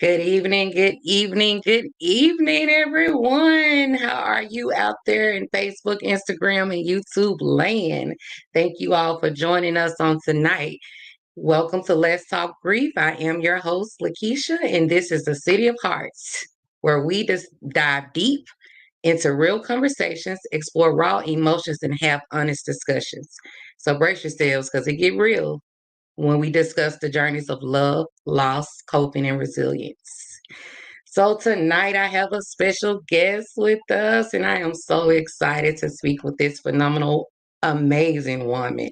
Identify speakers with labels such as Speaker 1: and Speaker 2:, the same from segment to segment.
Speaker 1: good evening, good evening, everyone. How are you out there in Facebook, Instagram, and YouTube land? Thank you all for joining us on tonight. Welcome to Let's Talk Grief. I am your host, Lakecia, and this is the City of Hearts, where we just dive deep into real conversations, explore raw emotions, and have honest discussions. So brace yourselves because it get real when we discuss the journeys of love, loss, coping, and resilience. So tonight I have a special guest with us, and I am so excited to speak with this phenomenal, amazing woman.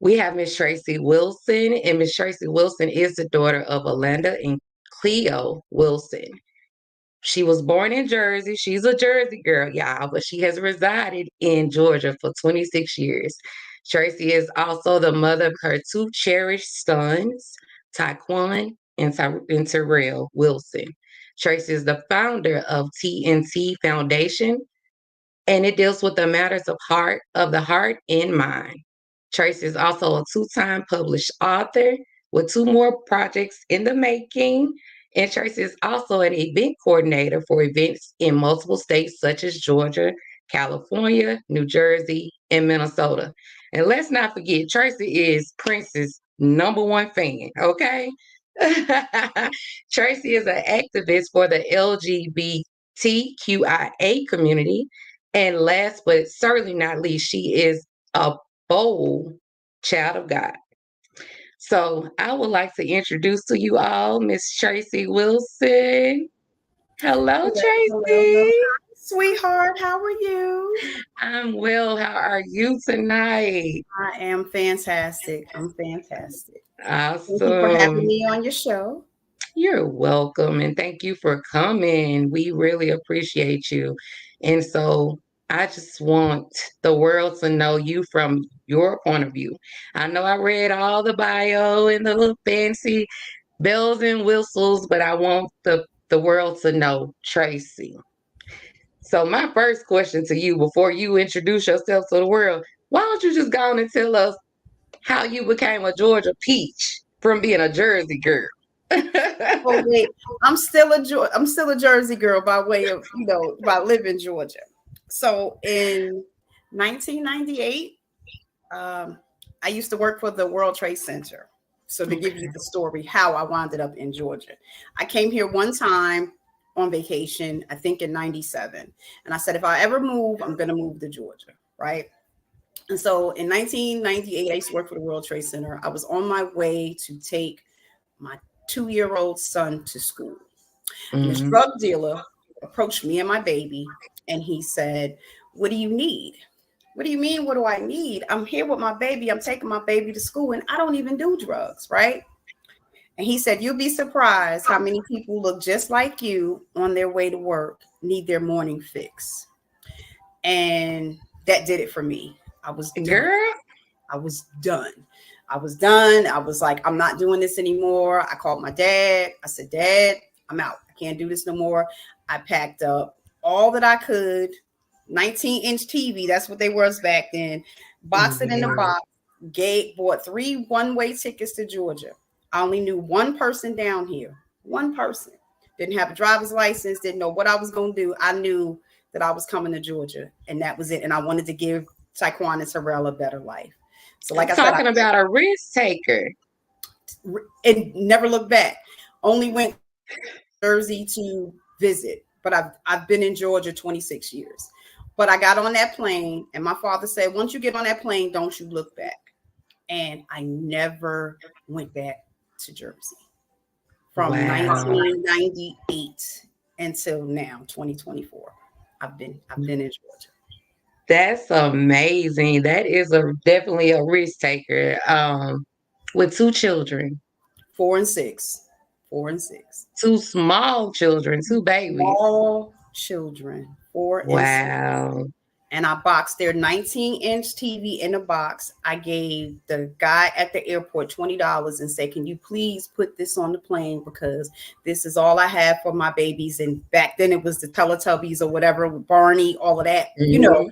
Speaker 1: We have Miss Tracy Wilson, and Miss Tracy Wilson is the daughter of Alanda and Cleo Wilson. She was born in Jersey. She's a Jersey girl, y'all, but she has resided in Georgia for 26 years. Tracy is also the mother of her two cherished sons, Taekwon and Terrell Wilson. Tracy is the founder of TNT Foundation, and it deals with the matters of the heart and mind. Tracy is also a two-time published author with two more projects in the making. And Tracy is also an event coordinator for events in multiple states such as Georgia, California, New Jersey, and Minnesota. And let's not forget, Tracy is Prince's number one fan, okay? Tracy is an activist for the LGBTQIA community. And last but certainly not least, she is a bold child of God. So I would like to introduce to you all Miss Tracy Wilson. Hello,
Speaker 2: Hello, hello, hello.
Speaker 1: Tracy.
Speaker 2: Hi, sweetheart. How are you?
Speaker 1: I'm well. How are you tonight?
Speaker 2: I am fantastic. I'm fantastic. Thank you for having
Speaker 1: Awesome.
Speaker 2: me on your show.
Speaker 1: You're welcome. And thank you for coming. We really appreciate you. And so I just want the world to know you from your point of view. I know I read all the bio and the little fancy bells and whistles, but I want the world to know Tracy. So my first question to you before you introduce yourself to the world, why don't you just go on and tell us how you became a Georgia peach from being a Jersey girl?
Speaker 2: Oh wait, I'm still a Jersey girl by way of by living in Georgia. So in 1998, um, I used to work for the World Trade Center. So to give you
Speaker 1: Okay.
Speaker 2: the story, how I wound up in Georgia, I came here one time on vacation, I think in '97, and I said if I ever move, I'm going to move to Georgia, right? And so in 1998, I used to work for the World Trade Center. I was on my way to take my 2-year-old son to school. And this
Speaker 1: Mhm.
Speaker 2: drug dealer approached me and my baby, and he said, "What do you need?" What do you mean? What do I need? I'm here with my baby. I'm taking my baby to school, and I don't even do drugs, right? And he said, "You'll be surprised how many people look just like you on their way to work need their morning fix." And that did it for me. I was done.
Speaker 1: Girl,
Speaker 2: I was done. I was done. I was like, I'm not doing this anymore. I called my dad. I said, "Dad, I'm out. I can't do this no more." I packed up all that I could. 19-inch TV, that's what they was back then. Boxed it in the
Speaker 1: yeah.
Speaker 2: box. Bought 3 one-way tickets to Georgia. I only knew one person down here. One person. Didn't have a driver's license. Didn't know what I was going to do. I knew that I was coming to Georgia, and that was it. And I wanted to give Taekwon and Terrell a better life. So, like I said,
Speaker 1: Talking about a risk taker.
Speaker 2: and never looked back. Only went Jersey to visit, but I've been in Georgia 26 years. But I got on that plane, and my father said, "Once you get on that plane, don't you look back." And I never went back to Jersey from
Speaker 1: Wow.
Speaker 2: 1998 until now, 2024. I've been in Georgia.
Speaker 1: That's amazing. That is a definitely a risk taker. With two children,
Speaker 2: 4 and 6, 4 and 6.
Speaker 1: two small children, two babies.
Speaker 2: Small children, 4 and 6.
Speaker 1: Wow.
Speaker 2: And I boxed their 19-inch TV in a box. I gave the guy at the airport $20 and said, "Can you please put this on the plane because this is all I have for my babies." And back then it was the Teletubbies or whatever, Barney, all of that.
Speaker 1: Mhm.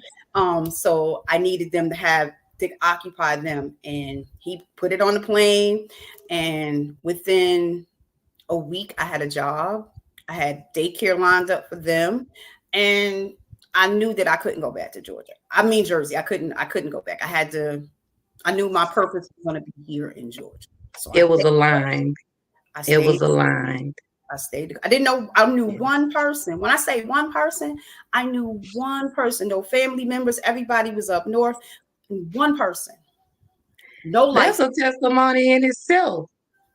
Speaker 2: So I needed them to occupy them. And he put it on the plane. And within a week. I had a job. I had daycare lined up for them, and I knew that I couldn't go back to Georgia. I mean Jersey. I couldn't go back. I had to. I knew my purpose was going to be here in Georgia. So
Speaker 1: It was aligned.
Speaker 2: I
Speaker 1: It
Speaker 2: stayed.
Speaker 1: was aligned.
Speaker 2: I stayed. I didn't know. I knew
Speaker 1: Yeah.
Speaker 2: one person. When I say one person, I knew one person. No family members. Everybody was up north. One person. No
Speaker 1: That's
Speaker 2: license.
Speaker 1: a testimony in itself.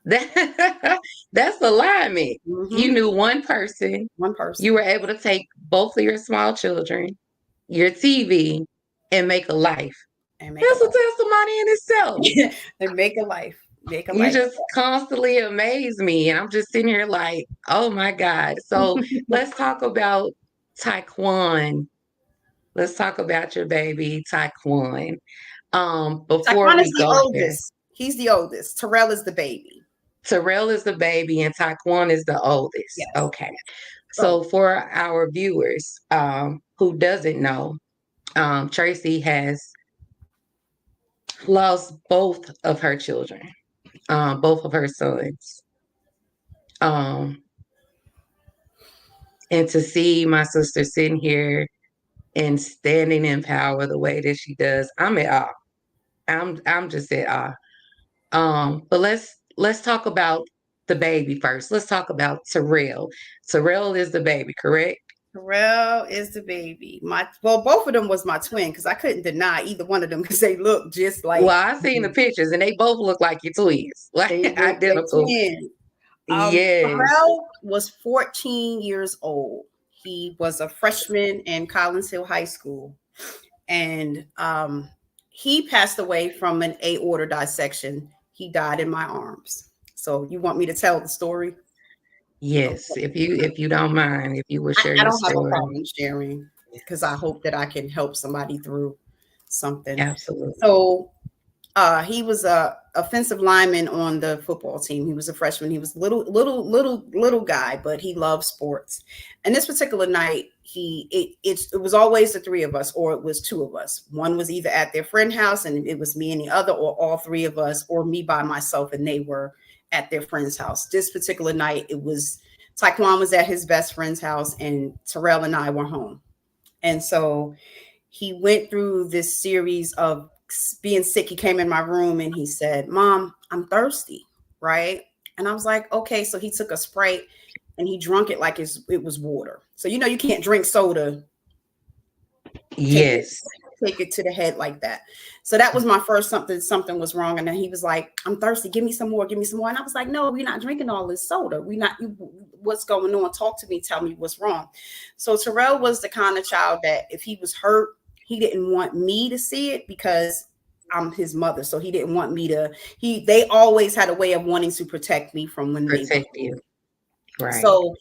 Speaker 1: That that's alignment. You
Speaker 2: Hmm.
Speaker 1: knew one person.
Speaker 2: One
Speaker 1: You were
Speaker 2: person.
Speaker 1: able to take both of your small children, your TV, and make a life.
Speaker 2: And make a
Speaker 1: That's a
Speaker 2: life.
Speaker 1: testimony in itself.
Speaker 2: And make a life. Make a
Speaker 1: You
Speaker 2: life.
Speaker 1: just constantly amaze me. And I'm just sitting here like, oh my God. So let's talk about Taekwon. Let's talk about your baby, Taekwon. Before
Speaker 2: Taquan is
Speaker 1: we
Speaker 2: the
Speaker 1: go there,
Speaker 2: oldest. He's the oldest. Terrell is the baby.
Speaker 1: Terrell is the baby and Taekwon is the oldest.
Speaker 2: Yes.
Speaker 1: Okay. So
Speaker 2: So
Speaker 1: for our viewers who doesn't know, Tracy has lost both of her children, both of her sons. Um, and to see my sister sitting here and standing in power the way that she does, I'm at awe. I'm just at awe. But let's talk about the baby first. Let's talk about Terrell. Terrell is the baby, correct?
Speaker 2: Terrell is the baby. Both of them was my twin because I couldn't deny either one of them because they look just like
Speaker 1: Well, I seen the pictures and they both look like your twins, like
Speaker 2: they look like
Speaker 1: identical.
Speaker 2: twins.
Speaker 1: Yes,
Speaker 2: Terrell was 14 years old. He was a freshman in Collins Hill High School, and he passed away from an aorta dissection. He died in my arms. So you want me to tell the story?
Speaker 1: yes.
Speaker 2: Okay.
Speaker 1: If you don't mind, if you would share
Speaker 2: I
Speaker 1: your
Speaker 2: don't have a
Speaker 1: story,
Speaker 2: problem sharing because I hope that I can help somebody through something.
Speaker 1: absolutely.
Speaker 2: So he was a offensive lineman on the football team. He was a freshman. He was little guy, but he loved sports. And this particular night, it was always the three of us, or it was two of us. One was either at their friend house, and it was me and the other, or all three of us, or me by myself, and they were at their friend's house. This particular night, it was Taekwon was at his best friend's house, and Terrell and I were home. And so he went through this series of being sick. He came in my room and he said, "Mom, I'm thirsty." Right. And I was like, okay. So he took a Sprite and he drunk it like it was water. So, you can't drink soda, take it,
Speaker 1: Yes,
Speaker 2: take it to the head like that. So that was my first something was wrong. And then he was like, "I'm thirsty. Give me some more. Give me some more." And I was like, "No, we're not drinking all this soda. We're not, what's going on? Talk to me. Tell me what's wrong." So Terrell was the kind of child that if he was hurt, he didn't want me to see it because I'm his mother. So he didn't want me to, they always had a way of wanting to protect me from when they were.
Speaker 1: protect you. Right.
Speaker 2: So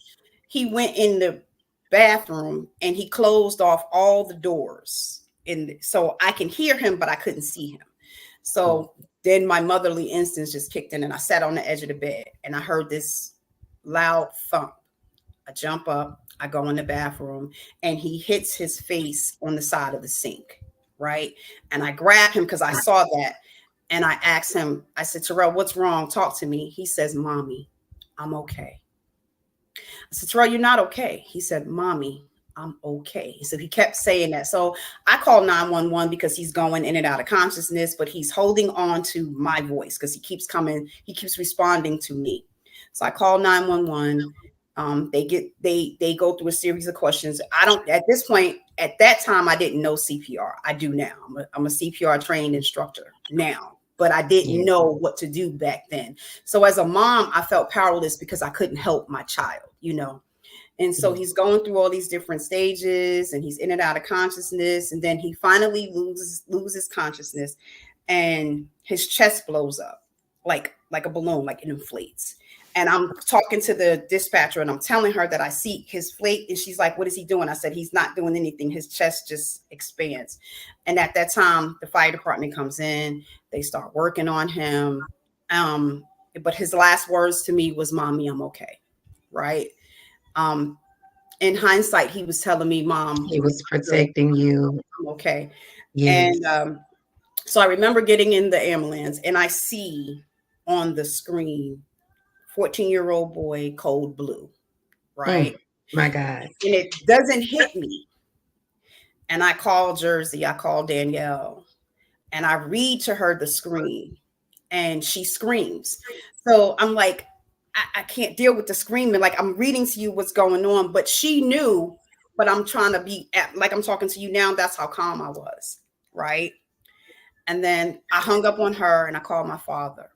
Speaker 2: he went in the bathroom and he closed off all the doors. And so I can hear him, but I couldn't see him. So then my motherly instincts just kicked in and I sat on the edge of the bed and I heard this loud thump. I jump up, I go in the bathroom, and he hits his face on the side of the sink, right? And I grab him because I saw that. And I asked him, I said, "Terrell, what's wrong? Talk to me." He says, "Mommy, I'm okay." I said, "Terrell, you're not okay." He said, "Mommy, I'm okay." So he kept saying that. So I called 911 because he's going in and out of consciousness, but he's holding on to my voice because he keeps responding to me. So I called 911. They go through a series of questions. I don't at this point, at that time, I didn't know CPR. I do now. I'm a CPR trained instructor now, but I didn't
Speaker 1: Yeah.
Speaker 2: know what to do back then. So as a mom, I felt powerless because I couldn't help my child. And so he's going through all these different stages and he's in and out of consciousness. And then he finally loses consciousness and his chest blows up like a balloon, like it inflates. And I'm talking to the dispatcher and I'm telling her that I see his flate. And she's like, "What is he doing?" I said, "He's not doing anything. His chest just expands." And at that time, the fire department comes in. They start working on him. But his last words to me was, "Mommy, I'm okay." Right. Um, in hindsight, he was telling me, "Mom,
Speaker 1: He was
Speaker 2: I'm good.
Speaker 1: protecting you.
Speaker 2: I'm okay." And
Speaker 1: Yes.
Speaker 2: so I remember getting in the ambulance and I see on the screen 14-year-old boy, cold blue, right?
Speaker 1: Mm, my God.
Speaker 2: And it doesn't hit me. And I call Jersey, I call Danielle, and I read to her the screen, and she screams. So I'm like, I can't deal with the screaming. Like, I'm reading to you what's going on, but she knew, but I'm trying to be like I'm talking to you now. That's how calm I was, right? And then I hung up on her and I called my father.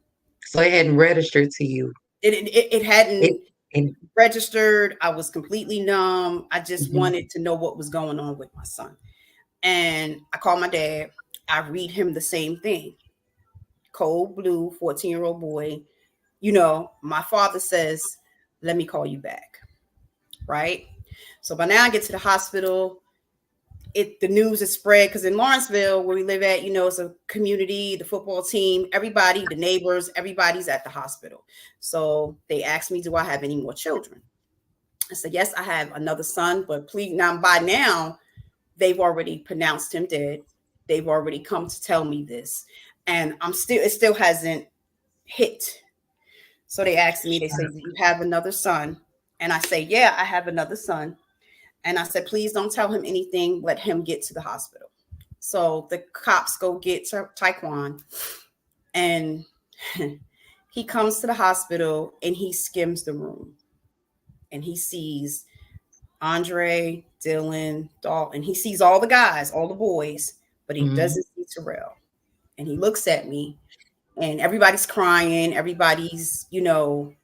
Speaker 1: So it hadn't registered to you.
Speaker 2: It
Speaker 1: It
Speaker 2: hadn't
Speaker 1: and
Speaker 2: registered. I was completely numb. I just
Speaker 1: mhm,
Speaker 2: wanted to know what was going on with my son. And I called my dad. I read him the same thing. Cold blue, 14-year-old boy. My father says, let me call you back. Right. So by now I get to the hospital. The news is spread because in Lawrenceville, where we live at, it's a community, the football team, everybody, the neighbors, everybody's at the hospital. So they asked me, do I have any more children? I said, yes, I have another son, but please, now by now, they've already pronounced him dead. They've already come to tell me this. And it still hasn't hit. So they asked me, they say, do you have another son? And I say, yeah, I have another son. And I said, please don't tell him anything. Let him get to the hospital. So the cops go get Taekwon, and he comes to the hospital and he skims the room and he sees Andre, Dylan, Dalton. He sees all the guys, all the boys, but he
Speaker 1: mhm,
Speaker 2: doesn't see Terrell. And he looks at me and everybody's crying. Everybody's, and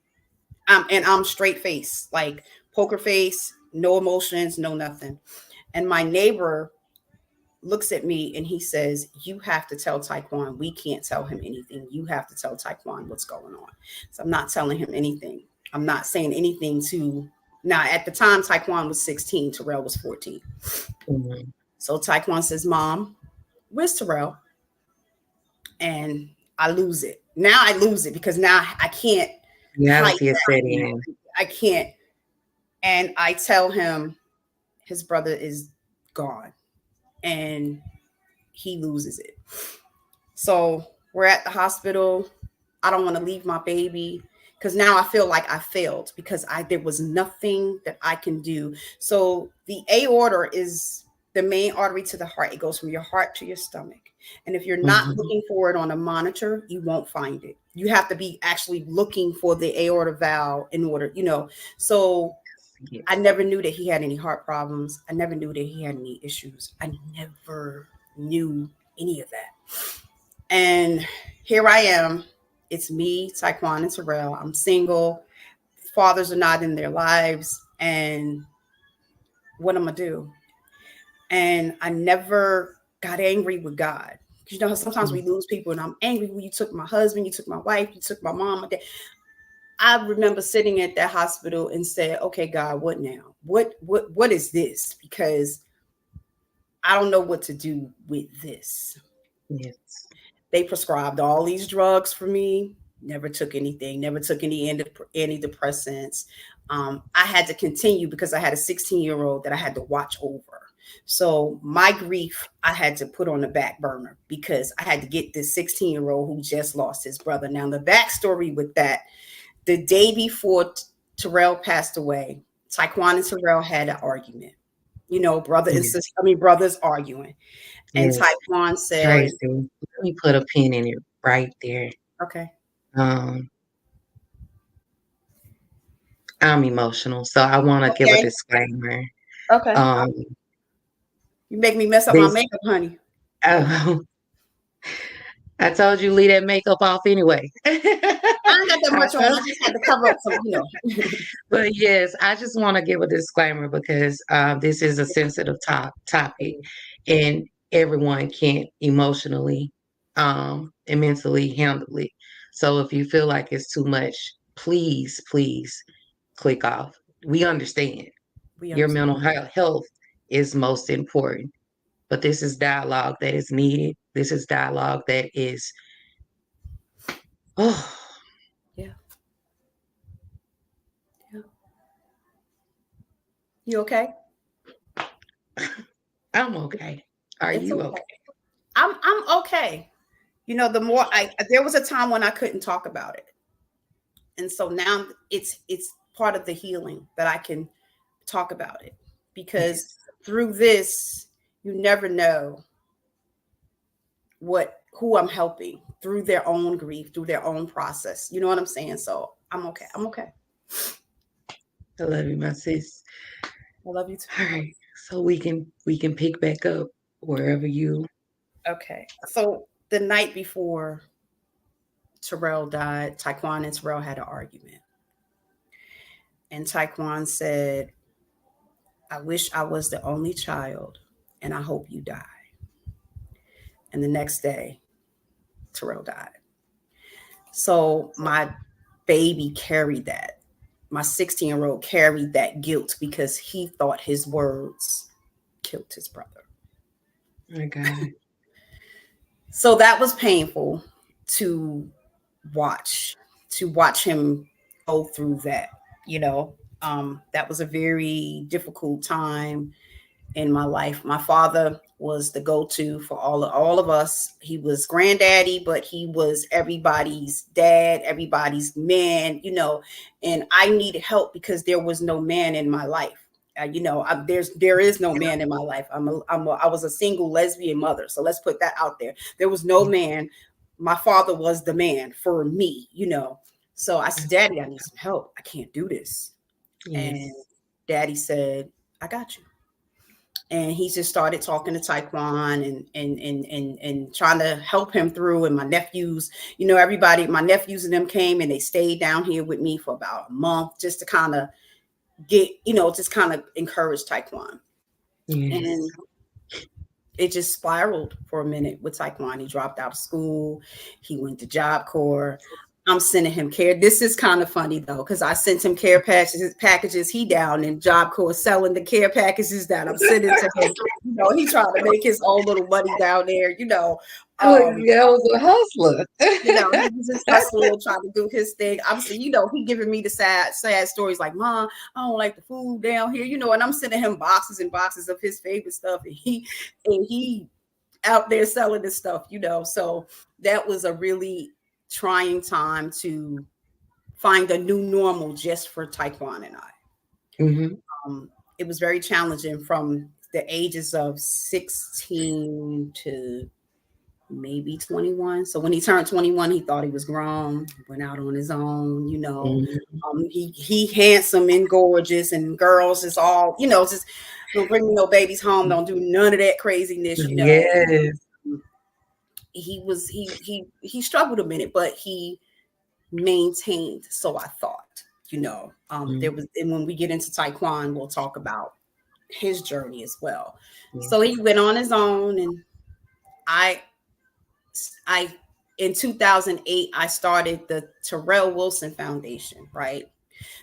Speaker 2: I'm straight face, like poker face, no emotions, no nothing. And my neighbor looks at me and he says, you have to tell Taekwon. We can't tell him anything. You have to tell Taekwon what's going on. So I'm not telling him anything. I'm not saying anything to. Now, at the time, Taekwon was 16, Terrell was 14.
Speaker 1: mhm.
Speaker 2: So Taekwon says, Mom, where's Terrell? And I lose it. Now I lose it because now I can't hide
Speaker 1: Reality is
Speaker 2: that
Speaker 1: set
Speaker 2: anymore.
Speaker 1: in.
Speaker 2: I can't. And I tell him his brother is gone. And he loses it. So we're at the hospital. I don't want to leave my baby because now I feel like I failed because there was nothing that I can do. So the aorta is the main artery to the heart. It goes from your heart to your stomach. And if you're not
Speaker 1: Mhm,
Speaker 2: looking for it on a monitor, you won't find it. You have to be actually looking for the aorta valve in order. So I
Speaker 1: yes.
Speaker 2: never knew that he had any heart problems. I never knew that he had any issues. I never knew any of that. And here I am. It's me, Taekwon, and Terrell. I'm single. Fathers are not in their lives. And what am I do? And I never got angry with God. Sometimes we
Speaker 1: Mm,
Speaker 2: lose people, and I'm angry when you took my husband, you took my wife, you took my mom, my dad. I remember sitting at that hospital and said, "Okay, God, what now? What is this? Because I don't know what to do with this."
Speaker 1: yes.
Speaker 2: They prescribed all these drugs for me. Never took anything. Never took any antidepressants. I had to continue because I had a 16-year-old that I had to watch over. So my grief I had to put on the back burner because I had to get this 16-year-old who just lost his brother. Now the backstory with that: the day before Terrell passed away, Taekwon and Terrell had an argument. Brother and
Speaker 1: Yes.
Speaker 2: sister. I mean, brothers arguing. And
Speaker 1: Yes.
Speaker 2: Taekwon said,
Speaker 1: Tracy, let me put a pin in it right there.
Speaker 2: "Okay,
Speaker 1: Um, I'm emotional, so I want to give a
Speaker 2: okay,
Speaker 1: disclaimer.
Speaker 2: okay."
Speaker 1: Um,
Speaker 2: You make me mess up my
Speaker 1: this,
Speaker 2: makeup, honey.
Speaker 1: oh, I told you leave that makeup off anyway.
Speaker 2: I ain't got that
Speaker 1: I
Speaker 2: much on.
Speaker 1: told
Speaker 2: I just had to cover up some.
Speaker 1: But yes, I just want to give a disclaimer because this is a sensitive topic, and everyone can't emotionally and mentally handle it. So if you feel like it's too much, please click off. We understand
Speaker 2: We
Speaker 1: your
Speaker 2: understand.
Speaker 1: mental health is most important, but this is dialogue that is needed. This is dialogue that is, oh,
Speaker 2: Yeah, yeah. You okay?
Speaker 1: I'm okay. Are
Speaker 2: It's
Speaker 1: you
Speaker 2: okay.
Speaker 1: okay?
Speaker 2: I'm okay. The more there was a time when I couldn't talk about it. And so now it's part of the healing that I can talk about it, because
Speaker 1: Yes.
Speaker 2: through this, you never know what who I'm helping through their own grief, through their own process. You know what I'm saying? So I'm okay. I'm okay.
Speaker 1: I love you, my sis.
Speaker 2: I love you
Speaker 1: All
Speaker 2: too.
Speaker 1: right. So we can pick back up wherever you.
Speaker 2: Okay. So the night before Terrell died, Taekwon and Terrell had an argument. And Taekwon said, I wish I was the only child and I hope you die. And the next day, Terrell died. So my baby carried that. My 16-year-old carried that guilt because he thought his words killed his brother.
Speaker 1: My God.
Speaker 2: So that was painful to watch, to watch him go through that, you know. That was a very difficult time in my life. My father was the go-to for all of us. He was granddaddy, but he was everybody's dad, everybody's man, you know. And I needed help because there was no man in my life. There is no man in my life. I was a single lesbian mother, so let's put that out there. There was no man. My father was the man for me, you know. So I said, Daddy, I need some help. I can't do this. And
Speaker 1: Yes.
Speaker 2: Daddy said, I got you. And he just started talking to Taekwon and trying to help him through. And my nephews, you know, everybody, my nephews and them came and they stayed down here with me for about a month just to kind of just kind of encourage Taekwon.
Speaker 1: Yes.
Speaker 2: And it just spiraled for a minute with Taekwon. He dropped out of school. He went to Job Corps. I'm sending him care. This is kind of funny though, because I sent him care packages. He down in Job Corps selling the care packages that I'm sending to him. You know, he trying to make his own little money down there. You know,
Speaker 1: Oh,
Speaker 2: um,
Speaker 1: yeah, I was a hustler.
Speaker 2: he was just hustling, trying to do his thing. Obviously, he giving me the sad stories like, Mom, I don't like the food down here, you know, and I'm sending him boxes and boxes of his favorite stuff, and he out there selling this stuff, you know. So that was a really trying time to find a new normal just for Taekwon and I.
Speaker 1: Hmm.
Speaker 2: It was very challenging from the ages of 16 to maybe 21. So when he turned 21, he thought he was grown, went out on his own, you know.
Speaker 1: Hmm.
Speaker 2: He handsome and gorgeous, and girls is all, you know, just don't bring me no babies home, don't do none of that craziness, you know.
Speaker 1: Yes.
Speaker 2: He struggled a minute, but he maintained, so I thought, you know. There
Speaker 1: Mhm.
Speaker 2: was, and when we get into Taekwon, we'll talk about his journey as well.
Speaker 1: Yes.
Speaker 2: So he went on his own, and I I in 2008 I started the Terrell Wilson Foundation, right?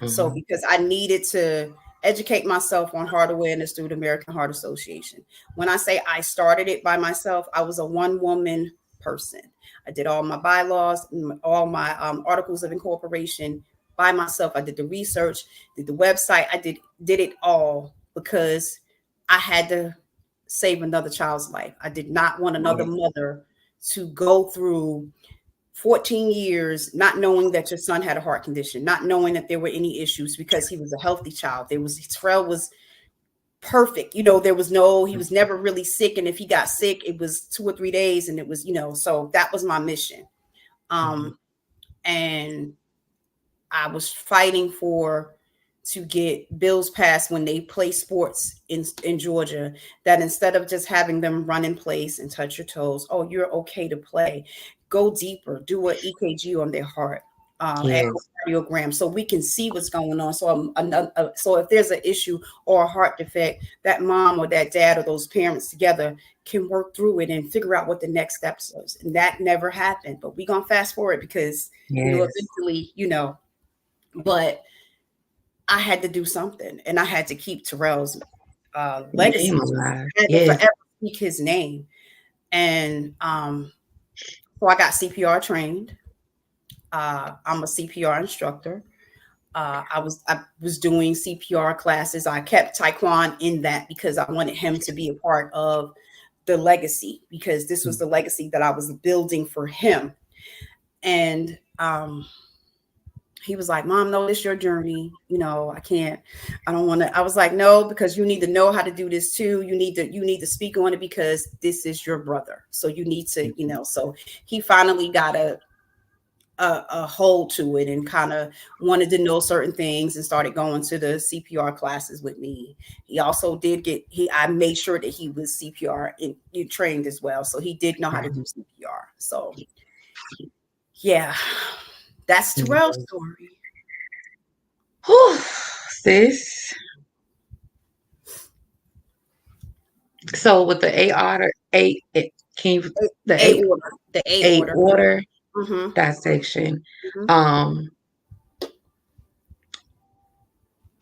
Speaker 2: So
Speaker 1: Hmm.
Speaker 2: because I needed to educate myself on heart awareness through the American Heart Association. When I say I started it by myself, I was a one woman person. I did all my bylaws, all my articles of incorporation by myself. I did the research, did the website. I did it all because I had to save another child's life. I did not want another
Speaker 1: Yes.
Speaker 2: mother to go through 14 years not knowing that your son had a heart condition, not knowing that there were any issues because he was a healthy child. Terrell was perfect. You know, he was never really sick. And if he got sick, it was 2 or 3 days and it was, you know, so that was my mission.
Speaker 1: Mhm.
Speaker 2: Um, and I was fighting to get bills passed when they play sports in Georgia, that instead of just having them run in place and touch your toes, oh, you're okay to play. Go deeper, do an EKG on their heart,
Speaker 1: Yes.
Speaker 2: echocardiogram, so we can see what's going on. So if there's an issue or a heart defect, that mom or that dad or those parents together can work through it and figure out what the next steps is. And that never happened. But we're gonna fast forward because
Speaker 1: Yes.
Speaker 2: eventually, but I had to do something, and I had to keep Terrell's
Speaker 1: Name
Speaker 2: legacy.
Speaker 1: alive.
Speaker 2: I had to
Speaker 1: Yes.
Speaker 2: forever speak his name, and so I got CPR trained. I'm a CPR instructor. I was doing CPR classes. I kept Taekwon in that because I wanted him to be a part of the legacy, because this was the legacy that I was building for him. And he was like, Mom, no, this your journey. I can't, I don't want to. I was like, no, because you need to know how to do this too. You need to speak on it because this is your brother. So you need to, so he finally got a hold to it and kind of wanted to know certain things and started going to the CPR classes with me. He also did I made sure that he was CPR trained as well. So he did know how to do CPR. So yeah, that's Terrell's story.
Speaker 1: Whew, sis. So with the A order, can you, the
Speaker 2: A order, the A
Speaker 1: A
Speaker 2: order.
Speaker 1: order
Speaker 2: Mm-hmm.
Speaker 1: dissection,
Speaker 2: Mm-hmm.
Speaker 1: um,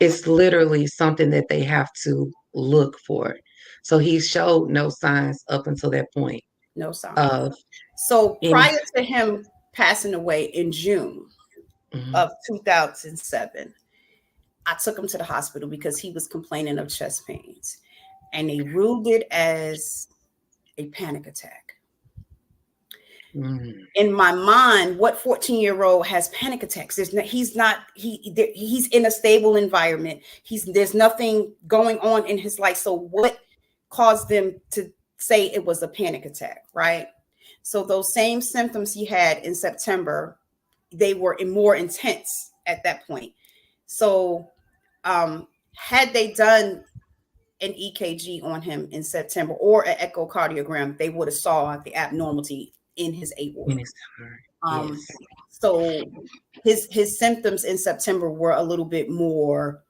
Speaker 1: it's literally something that they have to look for. So he showed no signs up until that point
Speaker 2: No sign.
Speaker 1: of
Speaker 2: So
Speaker 1: any.
Speaker 2: prior to him passing away in June
Speaker 1: Mhm,
Speaker 2: of 2007, I took him to the hospital because he was complaining of chest pains, and they ruled it as a panic attack.
Speaker 1: mhm,
Speaker 2: In my mind, what 14-year-old has panic attacks? He's in a stable environment. There's nothing going on in his life. So what caused them to say it was a panic attack, right? So those same symptoms he had in September, they were more intense at that point. So had they done an EKG on him in September or an echocardiogram, they would have saw the abnormality in his
Speaker 1: in
Speaker 2: aorta.
Speaker 1: his heart.
Speaker 2: Um,
Speaker 1: Yes,
Speaker 2: so his symptoms in September were a little bit more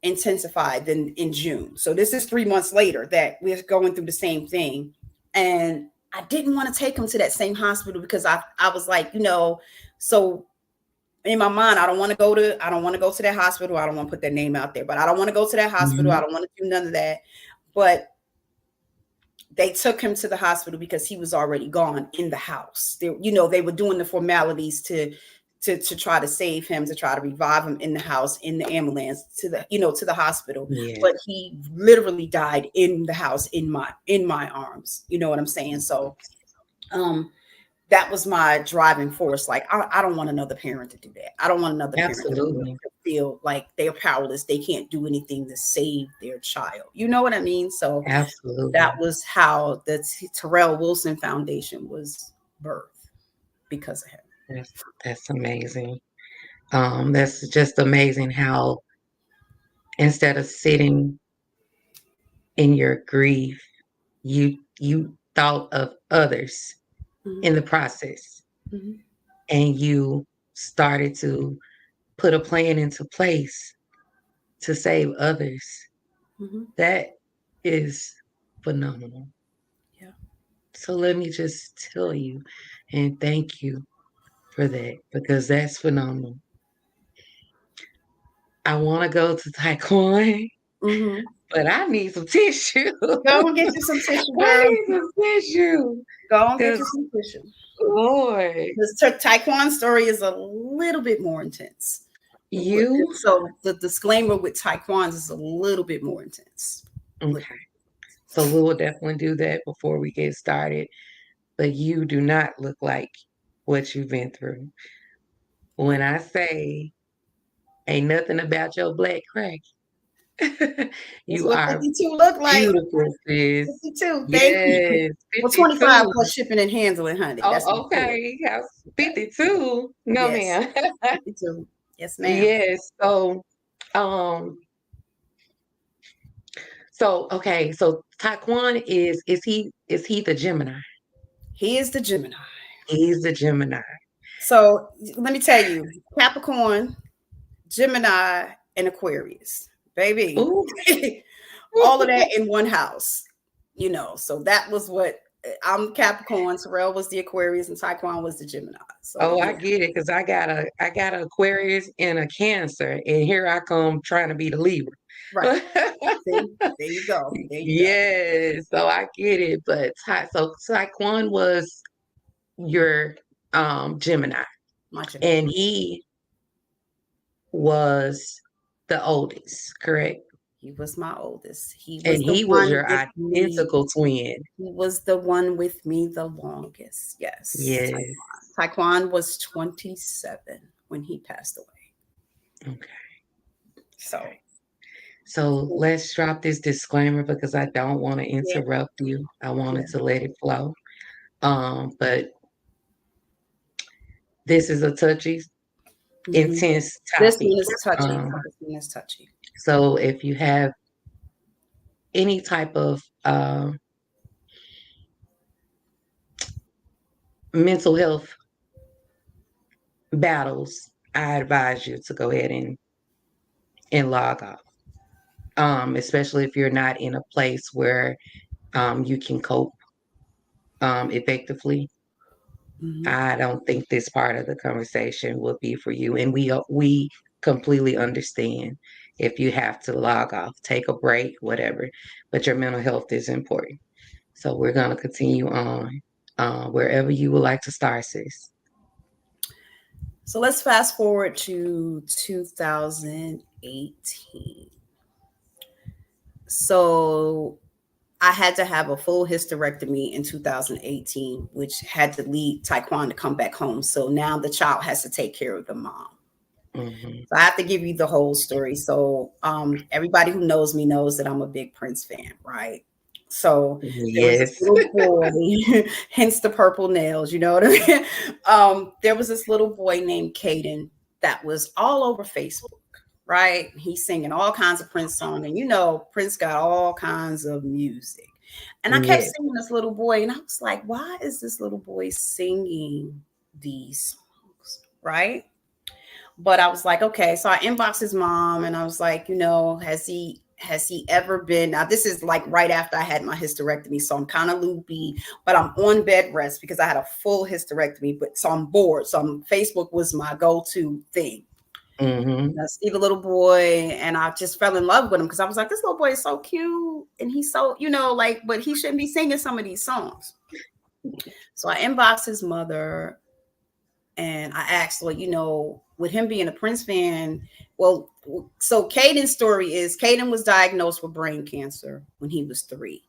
Speaker 2: intensified than in June. So this is 3 months later that we're going through the same thing. And I didn't want to take him to that same hospital because I was like, so in my mind, I don't want to go to that hospital. I don't want to put their name out there, but I don't want to go to that hospital. I
Speaker 1: mhm,
Speaker 2: don't want to do none of that. But they took him to the hospital because he was already gone in the house. They were doing the formalities to try to save him, to try to revive him in the house, in the ambulance, to the hospital.
Speaker 1: yes,
Speaker 2: But he literally died in the house, in my arms. You know what I'm saying? So um that was my driving force. Like, I don't want another parent to do that. I don't want another parent to
Speaker 1: absolutely,
Speaker 2: feel like they're powerless. They can't do anything to save their child. You know what I mean? So that
Speaker 1: absolutely.
Speaker 2: was how the Terrell Wilson Foundation was birthed, because of him.
Speaker 1: That's amazing. That's just amazing how instead of sitting in your grief, you thought of others
Speaker 2: Mm-hmm.
Speaker 1: in the process,
Speaker 2: Mm-hmm.
Speaker 1: and you started to put a plan into place to save others.
Speaker 2: Mm-hmm.
Speaker 1: That is phenomenal.
Speaker 2: Yeah.
Speaker 1: So let me just tell you and thank you for that because that's phenomenal. I want to go to Taekwondo,
Speaker 2: Mm-hmm.
Speaker 1: but I need some tissue.
Speaker 2: Go and get you some tissue,
Speaker 1: I
Speaker 2: girl.
Speaker 1: need some tissue
Speaker 2: Go and get
Speaker 1: because
Speaker 2: you some tissue.
Speaker 1: Lord,
Speaker 2: The Taekwondo story is a little bit more intense.
Speaker 1: you
Speaker 2: So the disclaimer with Taekwondo is a little bit more intense.
Speaker 1: okay. So we will definitely do that before we get started. But you do not look like what you've been through. When
Speaker 2: Thank
Speaker 1: I say ain't nothing about your black crack,
Speaker 2: That's
Speaker 1: you
Speaker 2: what
Speaker 1: are
Speaker 2: 52 look like.
Speaker 1: beautiful, sis.
Speaker 2: 52. Thank you.
Speaker 1: Yes,
Speaker 2: Well, 25
Speaker 1: 52.
Speaker 2: plus shipping and handling, honey. That's
Speaker 1: Oh,
Speaker 2: what it is.
Speaker 1: okay. House
Speaker 2: Okay.
Speaker 1: 52. No,
Speaker 2: Yes.
Speaker 1: ma'am.
Speaker 2: 52. Yes, ma'am.
Speaker 1: Yes. Um, okay. So Taekwon is he the Gemini?
Speaker 2: He is the Gemini.
Speaker 1: He's the Gemini.
Speaker 2: So let me tell you, Capricorn, Gemini, and Aquarius. Baby.
Speaker 1: Ooh.
Speaker 2: All of that in one house. So that was what I'm Capricorn, Terrell was the Aquarius, and Taekwon was the Gemini. So
Speaker 1: Oh, I
Speaker 2: yeah.
Speaker 1: get it because I got a Aquarius and a Cancer, and here I come trying to be the Libra.
Speaker 2: Right. See, there you go. There you go.
Speaker 1: Yes, so I get it. But so Taekwon was your Gemini,
Speaker 2: My Gemini.
Speaker 1: and he was the oldest, correct?
Speaker 2: He was my oldest. He
Speaker 1: And
Speaker 2: was the
Speaker 1: he was
Speaker 2: one
Speaker 1: your
Speaker 2: with me.
Speaker 1: identical twin.
Speaker 2: He was the one with me the longest. Yes.
Speaker 1: Yes.
Speaker 2: Taekwon was 27 when he passed away.
Speaker 1: Okay.
Speaker 2: So,
Speaker 1: So let's drop this disclaimer because I don't want to
Speaker 2: yeah,
Speaker 1: interrupt you. I wanted
Speaker 2: yeah.
Speaker 1: to let it flow. But this is a touchy,
Speaker 2: Hmm.
Speaker 1: intense
Speaker 2: This
Speaker 1: topic.
Speaker 2: one is touchy.
Speaker 1: Um,
Speaker 2: This one is touchy.
Speaker 1: so if you have any type of mental health battles, I advise you to go ahead and log off. Especially if you're not in a place where you can cope effectively.
Speaker 2: Hmm.
Speaker 1: I don't think this part of the conversation will be for you, and we completely understand if you have to log off, take a break, whatever. But your mental health is important. So we're gonna continue on wherever you would like to start, sis.
Speaker 2: So let's fast forward to 2018. So I had to have a full hysterectomy in 2018, which had to lead Taekwon to come back home. So now the child has to take care of the mom.
Speaker 1: Hmm.
Speaker 2: So I have to give you the whole story. So everybody who knows me knows that I'm a big Prince fan, right? So there was this
Speaker 1: Yes.
Speaker 2: little boy, hence the purple nails, you know what I mean? There was this little boy named Caden that was all over Facebook, right? He's singing all kinds of Prince songs, and you know, Prince got all kinds of music. And I kept
Speaker 1: Yes.
Speaker 2: seeing this little boy, and I was like, why is this little boy singing these songs, right? But I was like, okay. So I inboxed his mom and I was like, you know, has he ever been, now this is like right after I had my hysterectomy, so I'm kind of loopy, but I'm on bed rest because I had a full hysterectomy, but so I'm bored. So Facebook was my go-to thing.
Speaker 1: Hmm.
Speaker 2: I see the little boy and I just fell in love with him because I was like, this little boy is so cute and he's so, you know, like, but he shouldn't be singing some of these songs. So I inboxed his mother and I asked, well, you know, with him being a Prince fan, well, so Caden's story is Caden was diagnosed with brain cancer when he was 3.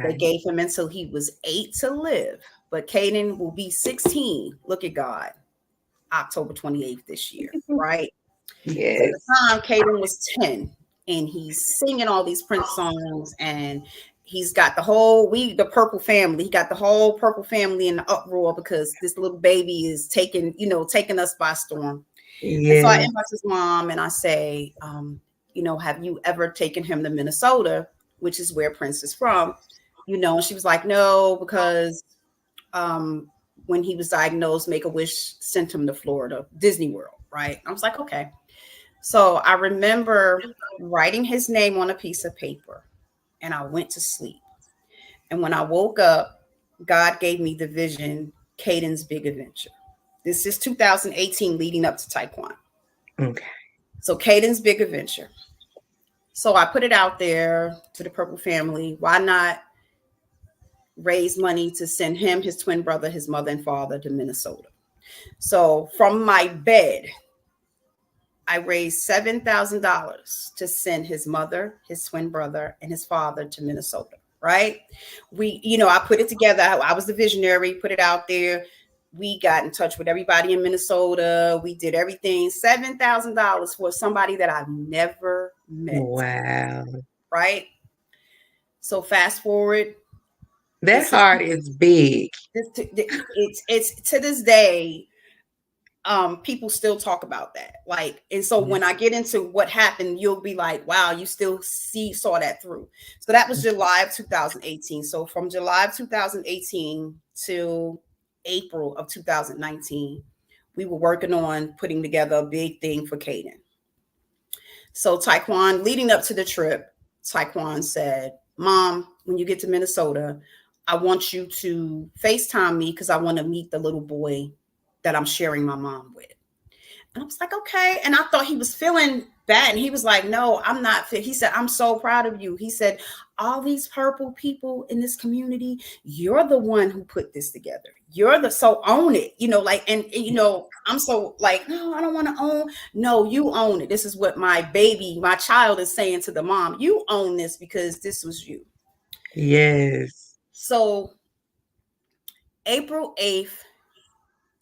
Speaker 2: They
Speaker 1: Okay.
Speaker 2: gave him until he was 8 to live, but Caden will be 16. Look at God, October 28th this year, right? So at the
Speaker 1: Yes.
Speaker 2: time, Caden was 10, and he's singing all these Prince songs, and he's got the Purple family. He got the whole Purple family in the uproar because this little baby is taking us by storm. And so I
Speaker 1: Yes.
Speaker 2: inbox his mom and I say, you know, have you ever taken him to Minnesota, which is where Prince is from? You know, and she was like, no, because um, when he was diagnosed, Make a Wish sent him to Florida, Disney World, right? I was like, okay. So I remember writing his name on a piece of paper and I went to sleep. And when I woke up, God gave me the vision, Caden's Big Adventure. This is 2018 leading up to Taekwondo.
Speaker 1: Okay.
Speaker 2: So Caden's Big Adventure. So I put it out there to the Purple family. Why not raise money to send him, his twin brother, his mother and father to Minnesota? So from my bed, I raised $7,000 to send his mother, his twin brother, and his father to Minnesota. Right? I put it together. I was the visionary, put it out there. We got in touch with everybody in Minnesota. We did everything. $7,000 for somebody that I've never met.
Speaker 1: Wow.
Speaker 2: Right? So fast forward.
Speaker 1: That
Speaker 2: This is
Speaker 1: heart is big.
Speaker 2: it's to this day people still talk about that, like, and so when I get into what happened, you'll be like, wow, you still saw that through. So that was July of 2018. So from July of 2018 to April of 2019, we were working on putting together a big thing for Caden. So Taekwon, leading up to the trip, Taekwon said, mom, when you get to Minnesota, I want you to FaceTime me because I want to meet the little boy that I'm sharing my mom with. And I was like, okay. And I thought he was feeling bad. And he was like, no, I'm not fit. He said, I'm so proud of you. He said, all these purple people in this community, you're the one who put this together. So own it, like, and I'm so like, no, I don't want to own. No, you own it. This is what my child is saying to the mom. You own this because this was you.
Speaker 1: Yes.
Speaker 2: So April 8th,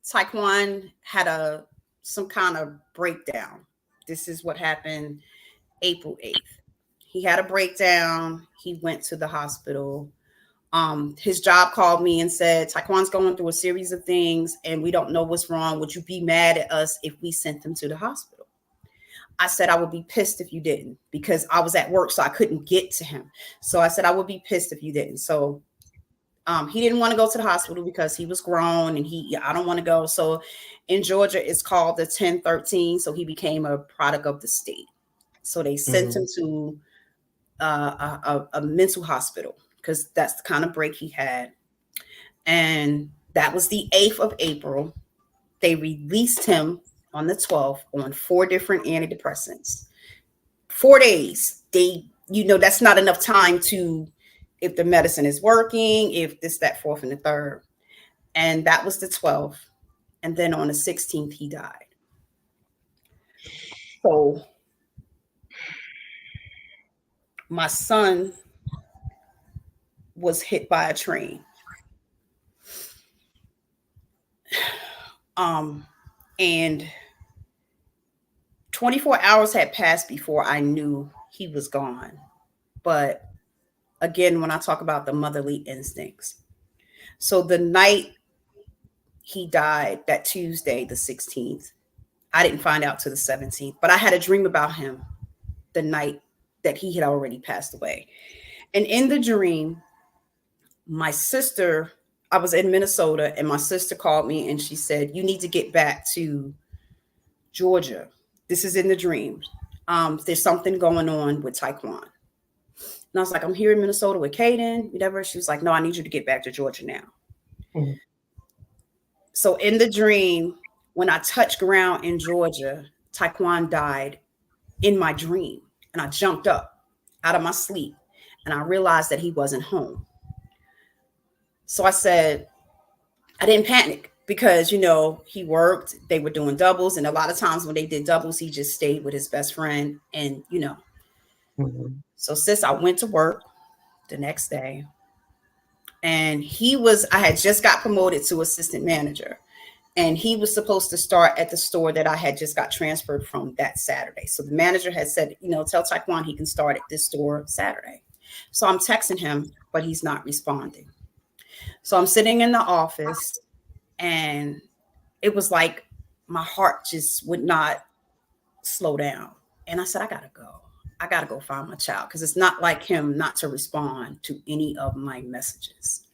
Speaker 2: Taekwon had a some kind of breakdown. This is what happened April 8th. He had a breakdown. He went to the hospital. His job called me and said, Taekwon's going through a series of things and we don't know what's wrong. Would you be mad at us if we sent him to the hospital? I said, I would be pissed if you didn't, because I was at work, so I couldn't get to him. So I said, I would be pissed if you didn't. So he didn't want to go to the hospital because he was grown and I don't want to go. So in Georgia, it's called the 1013. So he became a product of the state. So they sent him to a mental hospital because that's the kind of break he had. And that was the 8th of April. They released him on the 12th on 4 different antidepressants. 4 days. That's not enough time to, if the medicine is working, if this, that, fourth, and the third. And that was the 12th. And then on the 16th, he died. So my son was hit by a train. And 24 hours had passed before I knew he was gone. But again, when I talk about the motherly instincts. So the night he died, that Tuesday, the 16th, I didn't find out till the 17th, but I had a dream about him the night that he had already passed away. And in the dream, my sister, I was in Minnesota, and my sister called me and she said, you need to get back to Georgia. This is in the dream. There's something going on with Taekwon. And I was like, I'm here in Minnesota with Kaden, whatever. She was like, no, I need you to get back to Georgia now. Mm-hmm. So in the dream, when I touched ground in Georgia, Taekwon died in my dream. And I jumped up out of my sleep and I realized that he wasn't home. So I said, I didn't panic because, he worked, they were doing doubles. And a lot of times when they did doubles, he just stayed with his best friend and, Mm-hmm. So sis, I went to work the next day and I had just got promoted to assistant manager and he was supposed to start at the store that I had just got transferred from that Saturday. So the manager had said, tell Taekwon he can start at this store Saturday. So I'm texting him, but he's not responding. So I'm sitting in the office and it was like my heart just would not slow down. And I said, I got to go find my child because it's not like him not to respond to any of my messages.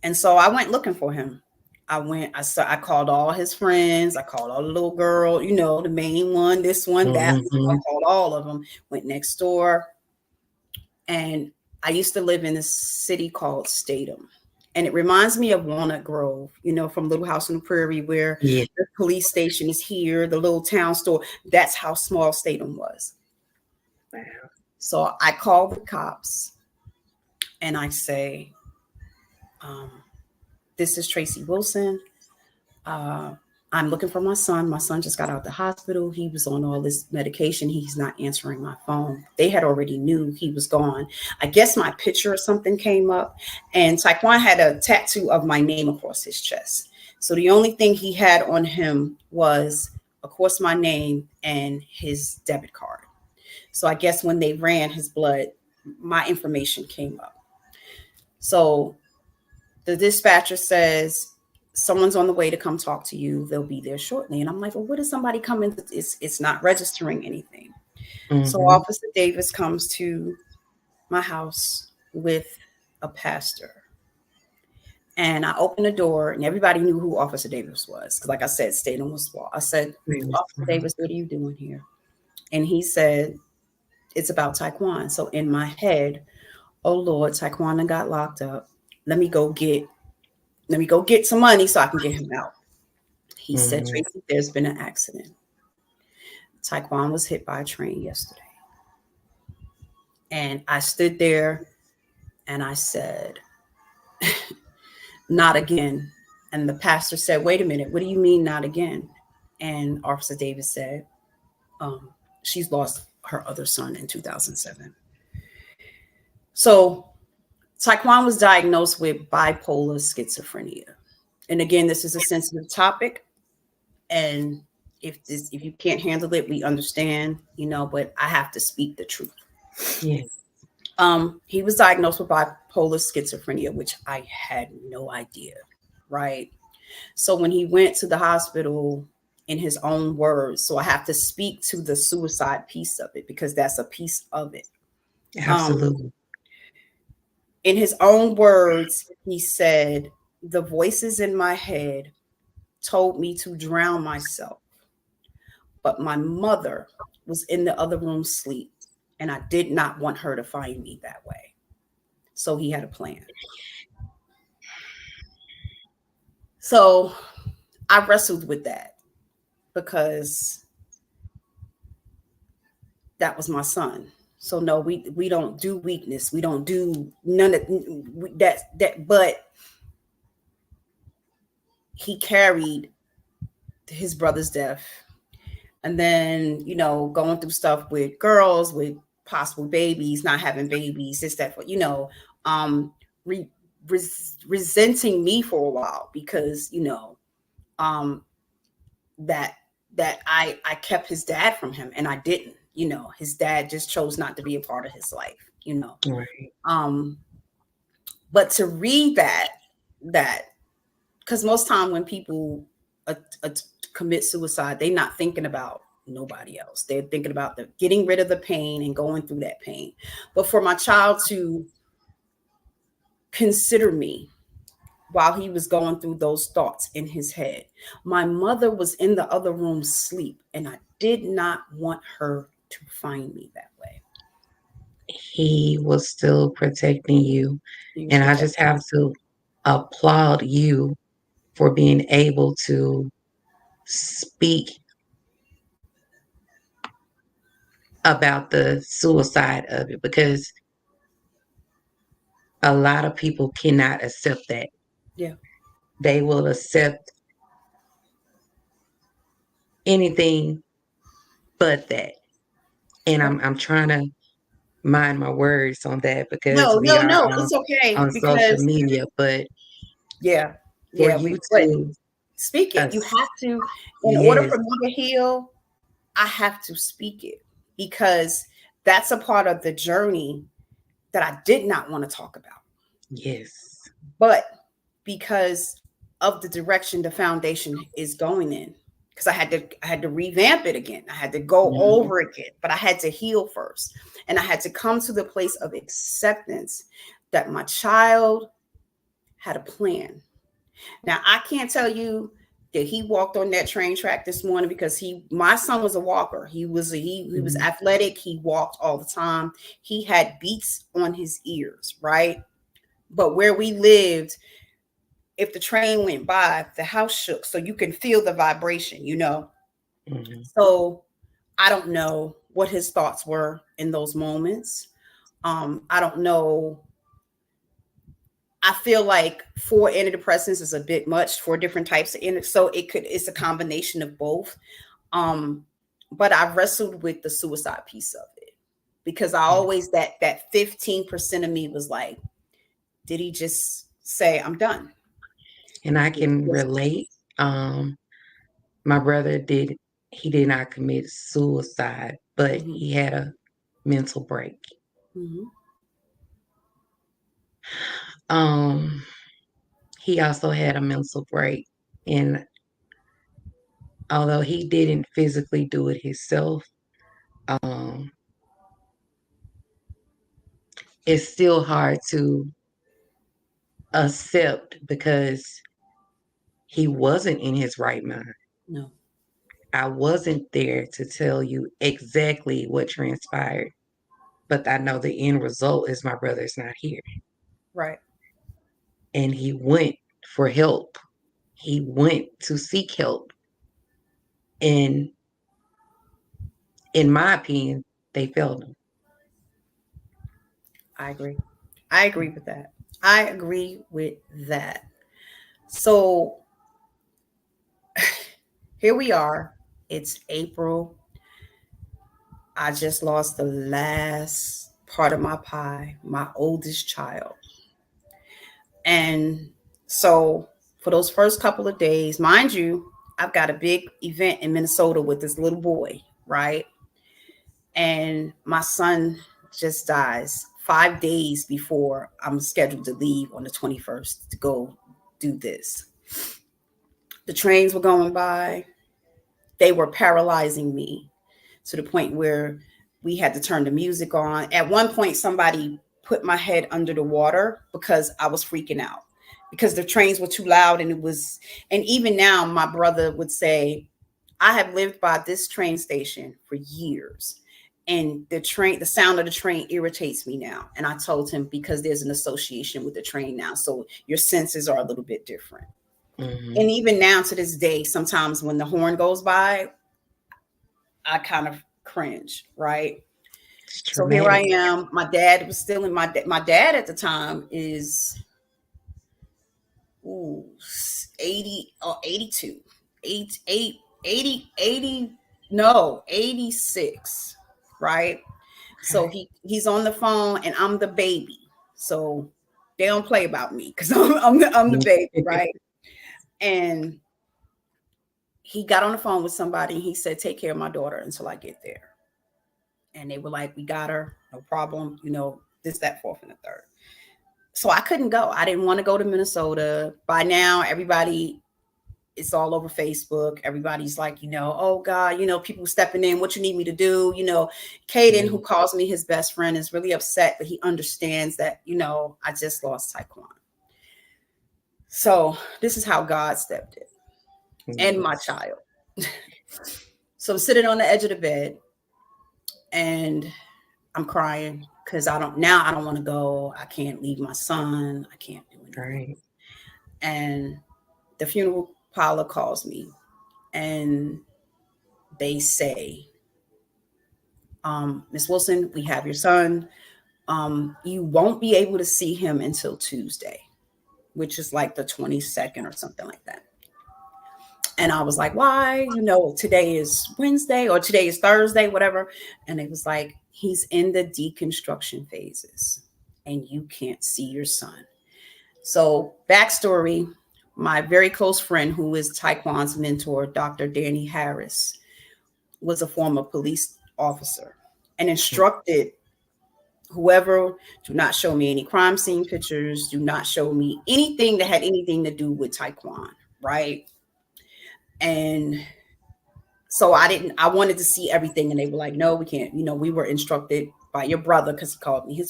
Speaker 2: And so I went looking for him. I called all his friends. I called all the little girl, the main one, this one, that one. I called all of them, went next door. And I used to live in this city called Statham. And it reminds me of Walnut Grove, from Little House on the Prairie, where the police station is here, the little town store. That's how small Statham was. Wow. So I call the cops and I say, this is Tracy Wilson. I'm looking for my son. My son just got out of the hospital. He was on all this medication. He's not answering my phone. They had already knew he was gone. I guess my picture or something came up and Taekwon had a tattoo of my name across his chest. So the only thing he had on him was, of course, my name and his debit card. So I guess when they ran his blood, my information came up. So the dispatcher says, someone's on the way to come talk to you. They'll be there shortly. And I'm like, well, what is somebody coming? It's not registering anything. Mm-hmm. So Officer Davis comes to my house with a pastor. And I opened the door and everybody knew who Officer Davis was. Because like I said, Statham was small. I said, Officer Davis, what are you doing here? And he said, it's about Taekwon. So in my head, oh Lord, Taekwon got locked up. Let me go get some money so I can get him out. He said, Tracy, there's been an accident. Taekwon was hit by a train yesterday. And I stood there and I said, not again. And the pastor said, wait a minute, what do you mean not again? And Officer Davis said, she's lost her other son in 2007. So Taekwon was diagnosed with bipolar schizophrenia. And again, this is a sensitive topic. And if you can't handle it, we understand, but I have to speak the truth.
Speaker 1: Yes.
Speaker 2: He was diagnosed with bipolar schizophrenia, which I had no idea, right? So when he went to the hospital, in his own words, so I have to speak to the suicide piece of it because that's a piece of it. Um,
Speaker 1: Absolutely.
Speaker 2: in his own words, he said, "The voices in my head told me to drown myself, but my mother was in the other room asleep, and I did not want her to find me that way." So he had a plan. So I wrestled with that because that was my son. So no, we don't do weakness. We don't do none of that. But he carried his brother's death, and then going through stuff with girls, with possible babies, not having babies, this that, um, re, resenting me for a while because um that I kept his dad from him, and I didn't. His dad just chose not to be a part of his life.
Speaker 1: Right.
Speaker 2: Um, but to read that because most time when people uh, uh, commit suicide, they're not thinking about nobody else. They're thinking about the getting rid of the pain and going through that pain. But for my child to consider me while he was going through those thoughts in his head, my mother was in the other room asleep, and I did not want her to find me that way.
Speaker 1: He was still protecting you.
Speaker 2: He was
Speaker 1: And I just
Speaker 2: protecting
Speaker 1: have
Speaker 2: me.
Speaker 1: to applaud you for being able to speak about the suicide of it because a lot of people cannot accept that.
Speaker 2: Yeah.
Speaker 1: They will accept anything but that. And
Speaker 2: Right.
Speaker 1: I'm trying to mind my words on that because
Speaker 2: No,
Speaker 1: we
Speaker 2: no,
Speaker 1: are
Speaker 2: no. It's okay
Speaker 1: on social
Speaker 2: because
Speaker 1: media, but
Speaker 2: yeah,
Speaker 1: for
Speaker 2: yeah.
Speaker 1: you
Speaker 2: But
Speaker 1: to
Speaker 2: speak it. You
Speaker 1: us
Speaker 2: have to, in order
Speaker 1: yes,
Speaker 2: for me to heal, I have to speak it because that's a part of the journey that I did not want to talk about.
Speaker 1: yes.
Speaker 2: But because of the direction the foundation is going in, because I had to revamp it again. I had to go
Speaker 1: Mhm.
Speaker 2: over again, but I had to heal first. And I had to come to the place of acceptance that my child had a plan. Now I can't tell you that he walked on that train track this morning because my son was a walker. He was
Speaker 1: Mhm.
Speaker 2: athletic. He walked all the time. He had beats on his ears, right? But where we lived, if the train went by, the house shook, so you can feel the vibration.
Speaker 1: Mhm.
Speaker 2: So I don't know what his thoughts were in those moments. I don't know. I feel like 4 antidepressants is a bit much for different types of so it's a combination of both. Um, but I wrestled with the suicide piece of it because I
Speaker 1: Yeah.
Speaker 2: always that 15% of me was like, did he just say I'm done?
Speaker 1: And I
Speaker 2: Did he
Speaker 1: can
Speaker 2: just,
Speaker 1: relate. Um, my brother did not commit suicide, but
Speaker 2: mm-hmm,
Speaker 1: he had a mental break.
Speaker 2: mm-hmm,
Speaker 1: Um, he also had a mental break, and although he didn't physically do it himself, um, it's still hard to accept because he wasn't in his right mind.
Speaker 2: no,
Speaker 1: I wasn't there to tell you exactly what transpired, but I know the end result is my brother's not here.
Speaker 2: right.
Speaker 1: And he went for help. He went to seek help. And in my opinion, they failed him.
Speaker 2: I agree. I agree with that. I agree with that. So here we are. It's April. I just lost the last part of my pie, my oldest child. And so for those first couple of days, mind you, I've got a big event in Minnesota with this little boy, right? And my son just dies 5 days before I'm scheduled to leave on the 21st to go do this. The trains were going by, they were paralyzing me to the point where we had to turn the music on. At one point, somebody put my head under the water because I was freaking out because the trains were too loud and it was, and even now, my brother would say, I have lived by this train station for years. And the sound of the train irritates me now. And I told him because there's an association with the train now. So your senses are a little bit different.
Speaker 1: Mm-hmm.
Speaker 2: And even now to this day, sometimes when the horn goes by, I kind of cringe, right?
Speaker 1: It's
Speaker 2: So here I
Speaker 1: traumatic.
Speaker 2: am. My dad was still in my dad at the time is ooh, 80 or 82. 80, no, 86, right? So
Speaker 1: Okay.
Speaker 2: he's on the phone and I'm the baby. So they don't play about me because I'm the baby, right? And he got on the phone with somebody and he said, take care of my daughter until I get there. And they were like, we got her, no problem, this, that, fourth, and the third. So I couldn't go. I didn't want to go to Minnesota. By now, everybody, it's all over Facebook. Everybody's like, oh God, people stepping in, what you need me to do. Caden, who
Speaker 1: Mm,
Speaker 2: calls me his best friend, is really upset, but he understands that, I just lost Taekwon. So this is how God stepped in and my
Speaker 1: yes.
Speaker 2: child. So I'm sitting on the edge of the bed and I'm crying because I don't want to go. I can't leave my son. I can't do anything.
Speaker 1: Right.
Speaker 2: And the funeral parlor calls me and they say, Miss Wilson, we have your son. You won't be able to see him until Tuesday, which is like the 22nd or something like that. And I was like, why? Today is Wednesday or today is Thursday, whatever. And it was like, he's in the deconstruction phases and you can't see your son. So, backstory, my very close friend, who is Taekwon's mentor, Dr. Danny Harris, was a former police officer and instructed whoever, do not show me any crime scene pictures, do not show me anything that had anything to do with Taekwon, right? And so I wanted to see everything. And they were like, no, we can't. We were instructed by your brother, because he called me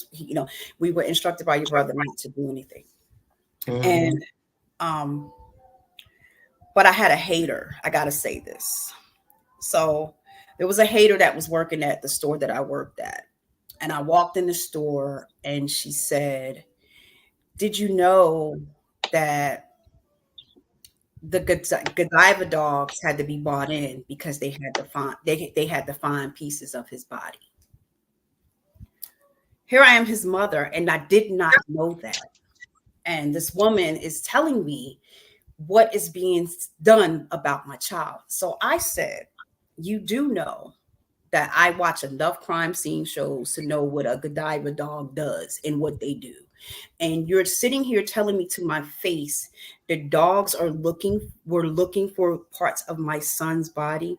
Speaker 2: we were instructed by your brother not to do anything.
Speaker 1: Mm-hmm.
Speaker 2: And, um, but I had a hater. I got to say this. So there was a hater that was working at the store that I worked at. And I walked in the store and she said, did you know that the Godiva dogs had to be bought in because they had to find pieces of his body? Here I am, his mother, and I did not know that. And this woman is telling me what is being done about my child. So I said, you do know that I watch enough crime scene shows to know what a Godiva dog does and what they do. And you're sitting here telling me to my face that dogs were looking for parts of my son's body.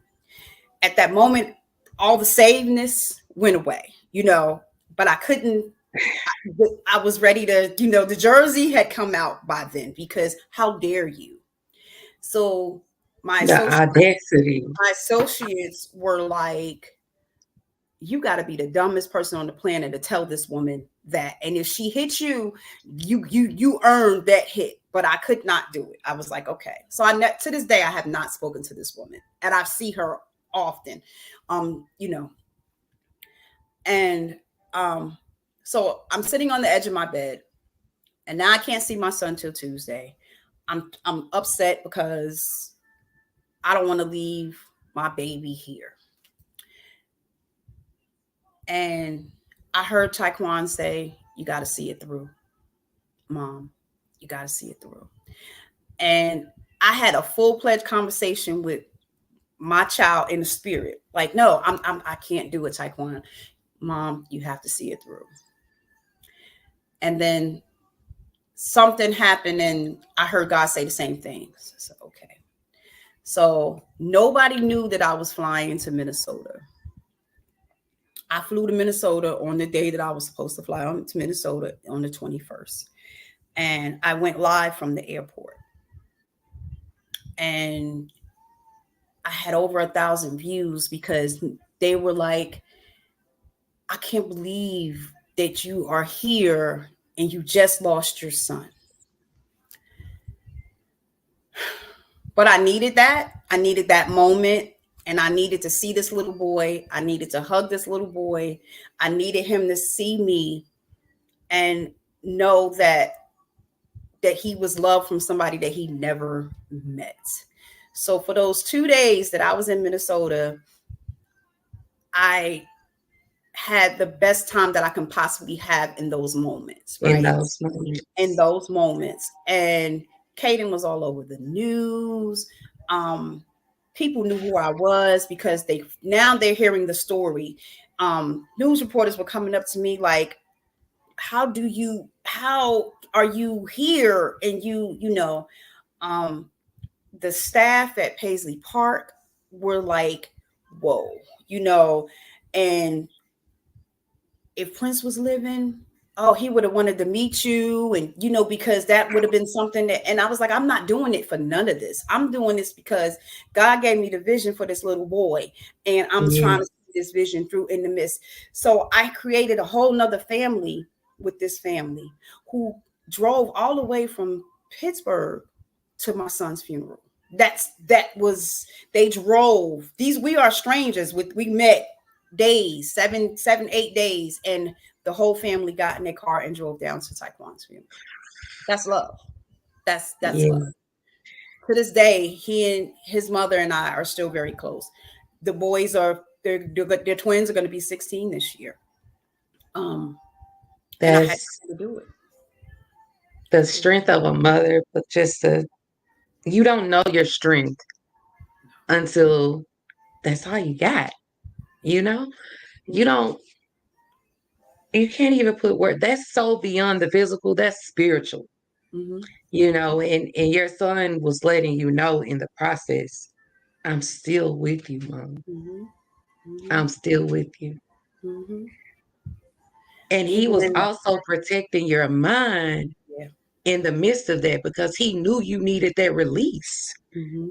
Speaker 2: At that moment, all the sameness went away, but I couldn't. I was ready to, the jersey had come out by then because how dare you? So my
Speaker 1: The
Speaker 2: associates,
Speaker 1: audacity.
Speaker 2: my associates were like, you got to be the dumbest person on the planet to tell this woman that. And if she hits you, you earned that hit. But I could not do it. I was like, okay. So to this day, I have not spoken to this woman, and I see her often. Um, you know, and so I'm sitting on the edge of my bed, and now I can't see my son till Tuesday. I'm upset because I don't want to leave my baby here. And I heard Taekwon say, you got to see it through, mom. You got to see it through. And I had a full-fledged conversation with my child in the spirit. Like, no, I can't do it, Taekwon. Mom, you have to see it through. And then something happened and I heard God say the same thing. So I said, okay. So nobody knew that I was flying to Minnesota. I flew to Minnesota on the day that I was supposed to fly on to Minnesota on the 21st. And I went live from the airport. And I had over 1,000 views because they were like, I can't believe that you are here and you just lost your son. But I needed that. I needed that moment. And I needed to see this little boy. I needed to hug this little boy. I needed him to see me and know that he was loved from somebody that he never met. So for those 2 days that I was in Minnesota, I had the best time that I can possibly have in those moments,
Speaker 1: in
Speaker 2: right?
Speaker 1: those moments.
Speaker 2: In those moments. And Caden was all over the news. People knew who I was because they're hearing the story. News reporters were coming up to me like, how are you here? And um, the staff at Paisley Park were like, whoa, and if Prince was living, oh, he would have wanted to meet you. And, because that would have been something and I was like, I'm not doing it for none of this. I'm doing this because God gave me the vision for this little boy. And I'm trying to see this vision through in the midst. So I created a whole nother family with this family who drove all the way from Pittsburgh to my son's funeral. They drove we are strangers we met days, 8 days, and the whole family got in their car and drove down to Taekwon's funeral. That's love. That's love. To this day, he and his mother and I are still very close. The boys their twins are going to be 16 this year. And I had to do it.
Speaker 1: The strength of a mother, but you don't know your strength until that's all you got. You don't, you can't even put word. That's so beyond the physical. That's spiritual.
Speaker 2: Mm-hmm.
Speaker 1: And your son was letting you know in the process, I'm still with you, Mom.
Speaker 2: Mm-hmm. Mm-hmm.
Speaker 1: I'm still with you.
Speaker 2: Mm-hmm.
Speaker 1: And he
Speaker 2: Even
Speaker 1: was
Speaker 2: in the
Speaker 1: also protecting your mind
Speaker 2: yeah.
Speaker 1: in the midst of that because he knew you needed that release.
Speaker 2: Mm-hmm.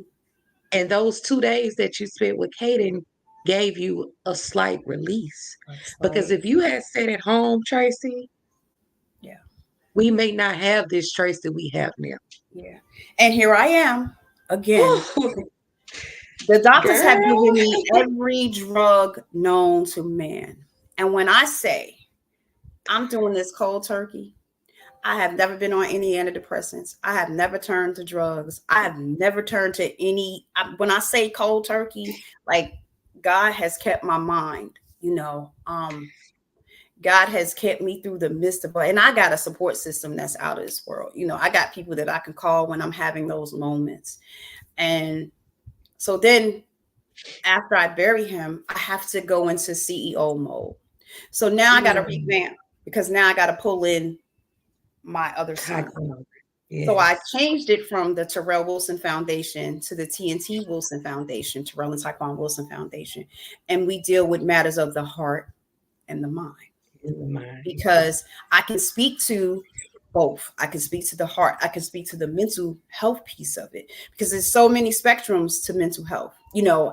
Speaker 1: And those 2 days that you spent with Caden gave you a slight release.
Speaker 2: That's
Speaker 1: Because
Speaker 2: right.
Speaker 1: if you had sat at home, Tracy,
Speaker 2: Yeah.
Speaker 1: we may not have this Tracy we have now.
Speaker 2: Yeah. And here I am again. The doctors have
Speaker 1: Girl.
Speaker 2: given me every drug known to man. And when I say I'm doing this cold turkey, I have never been on any antidepressants. I have never turned to drugs. I have never turned to when I say cold turkey, like God has kept my mind, God has kept me through the midst of it. And I got a support system that's out of this world. I got people that I can call when I'm having those moments. And so then after I bury him, I have to go into CEO mode. So now I got to revamp because now I got to pull in my other son.
Speaker 1: Yes.
Speaker 2: So I changed it from the Terrell Wilson Foundation to the TNT Wilson Foundation, Terrell and Taekwon Wilson Foundation. And we deal with matters of the heart and the mind. Because I can speak to both. I can speak to the heart. I can speak to the mental health piece of it because there's so many spectrums to mental health,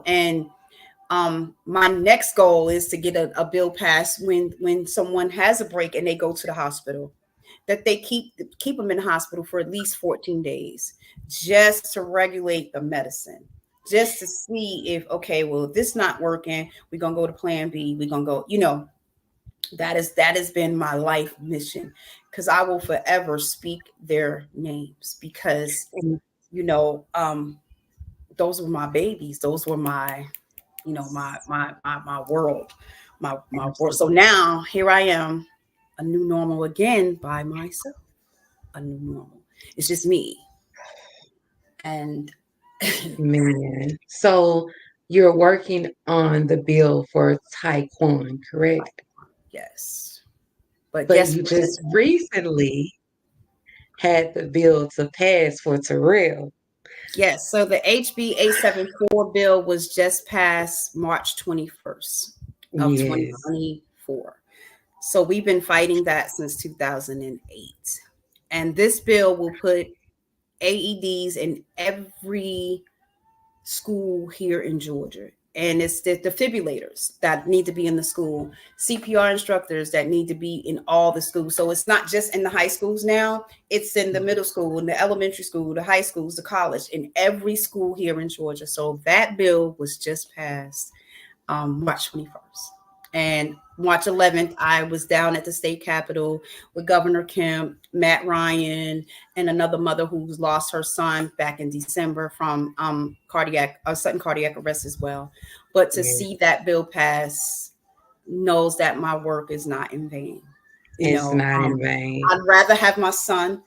Speaker 2: and my next goal is to get a bill passed when someone has a break and they go to the hospital, that they keep them in the hospital for at least 14 days just to regulate the medicine, just to see if, okay, well, if this not working, we're going to go to plan B. We're going to go, that has been my life mission because I will forever speak their names because, those were my babies. Those were my, my world, my world. So now here I am, a new normal again by myself, a new normal. It's just me. And
Speaker 1: man. So you're working on the bill for Taekwon, correct?
Speaker 2: yes. But
Speaker 1: But
Speaker 2: guess
Speaker 1: you
Speaker 2: what?
Speaker 1: just recently had the bill to pass for Terrell.
Speaker 2: Yes. So the HB 874 bill was just passed March 21st of
Speaker 1: Yes.
Speaker 2: 2024. So we've been fighting that since 2008. And this bill will put AEDs in every school here in Georgia. And it's the defibrillators that need to be in the school, CPR instructors that need to be in all the schools. So it's not just in the high schools now, it's in the middle school, in the elementary school, the high schools, the college, in every school here in Georgia. So that bill was just passed March 21st. And March 11th, I was down at the state capitol with Governor Kemp, Matt Ryan, and another mother who's lost her son back in December from sudden cardiac arrest as well. But to
Speaker 1: Yes.
Speaker 2: see that bill pass knows that my work is not in vain. You
Speaker 1: It's
Speaker 2: know,
Speaker 1: not in vain.
Speaker 2: I'd rather have my son,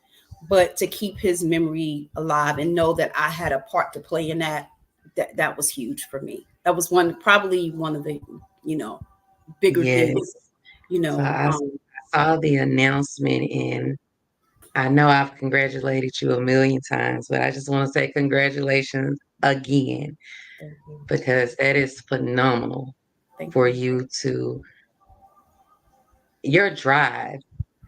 Speaker 2: but to keep his memory alive and know that I had a part to play in that was huge for me. That was probably one of the, bigger
Speaker 1: Yes.
Speaker 2: things,
Speaker 1: So I saw the announcement, and I know I've congratulated you a million times, but I just want to say congratulations again,
Speaker 2: Thank you.
Speaker 1: because that is phenomenal
Speaker 2: Thank
Speaker 1: for
Speaker 2: you.
Speaker 1: you to, your drive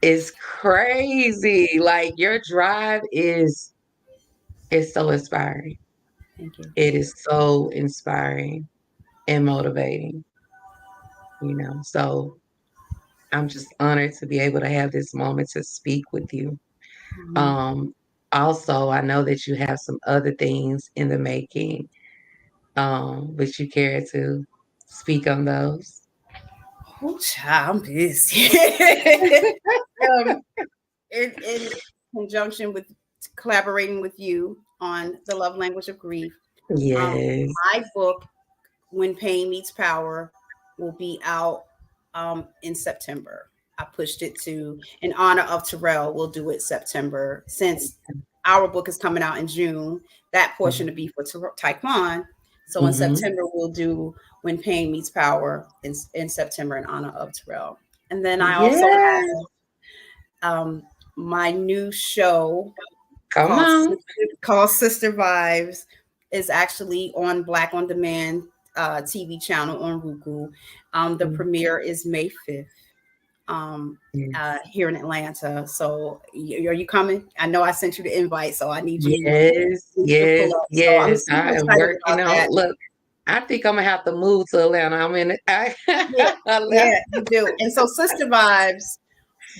Speaker 1: is crazy. Like your drive is so inspiring.
Speaker 2: Thank you.
Speaker 1: It is so inspiring and motivating, you know. So I'm just honored to be able to have this moment to speak with you.
Speaker 2: Mhm.
Speaker 1: Um, Also, I know that you have some other things in the making. Would you care to speak on those?
Speaker 2: Oh, child, I'm busy. um, in conjunction with collaborating with you on the love language of grief, um,
Speaker 1: Yes.
Speaker 2: my book When Pain Meets Power will be out in September. I pushed it to in honor of Terrell. We'll do it September since our book is coming out in June. That portion to be for Taekwon. So in
Speaker 1: Mm-hmm.
Speaker 2: September we'll do When Pain Meets Power in September in honor of Terrell. And then I also
Speaker 1: Yeah.
Speaker 2: my new show
Speaker 1: Come
Speaker 2: called
Speaker 1: on.
Speaker 2: Sister Vibes is actually on Black on Demand TV channel on Roku. The premiere is May 5th here in Atlanta. So are you coming? I know I sent you the invite, so I
Speaker 1: Yes,
Speaker 2: need you to pull
Speaker 1: yes,
Speaker 2: up. So I'm
Speaker 1: yes.
Speaker 2: super
Speaker 1: I am
Speaker 2: excited
Speaker 1: working
Speaker 2: about
Speaker 1: on.
Speaker 2: that.
Speaker 1: Look, I think I'm gonna have to move to Atlanta.
Speaker 2: Yeah,
Speaker 1: Atlanta.
Speaker 2: yeah, you do. And so Sister Vibes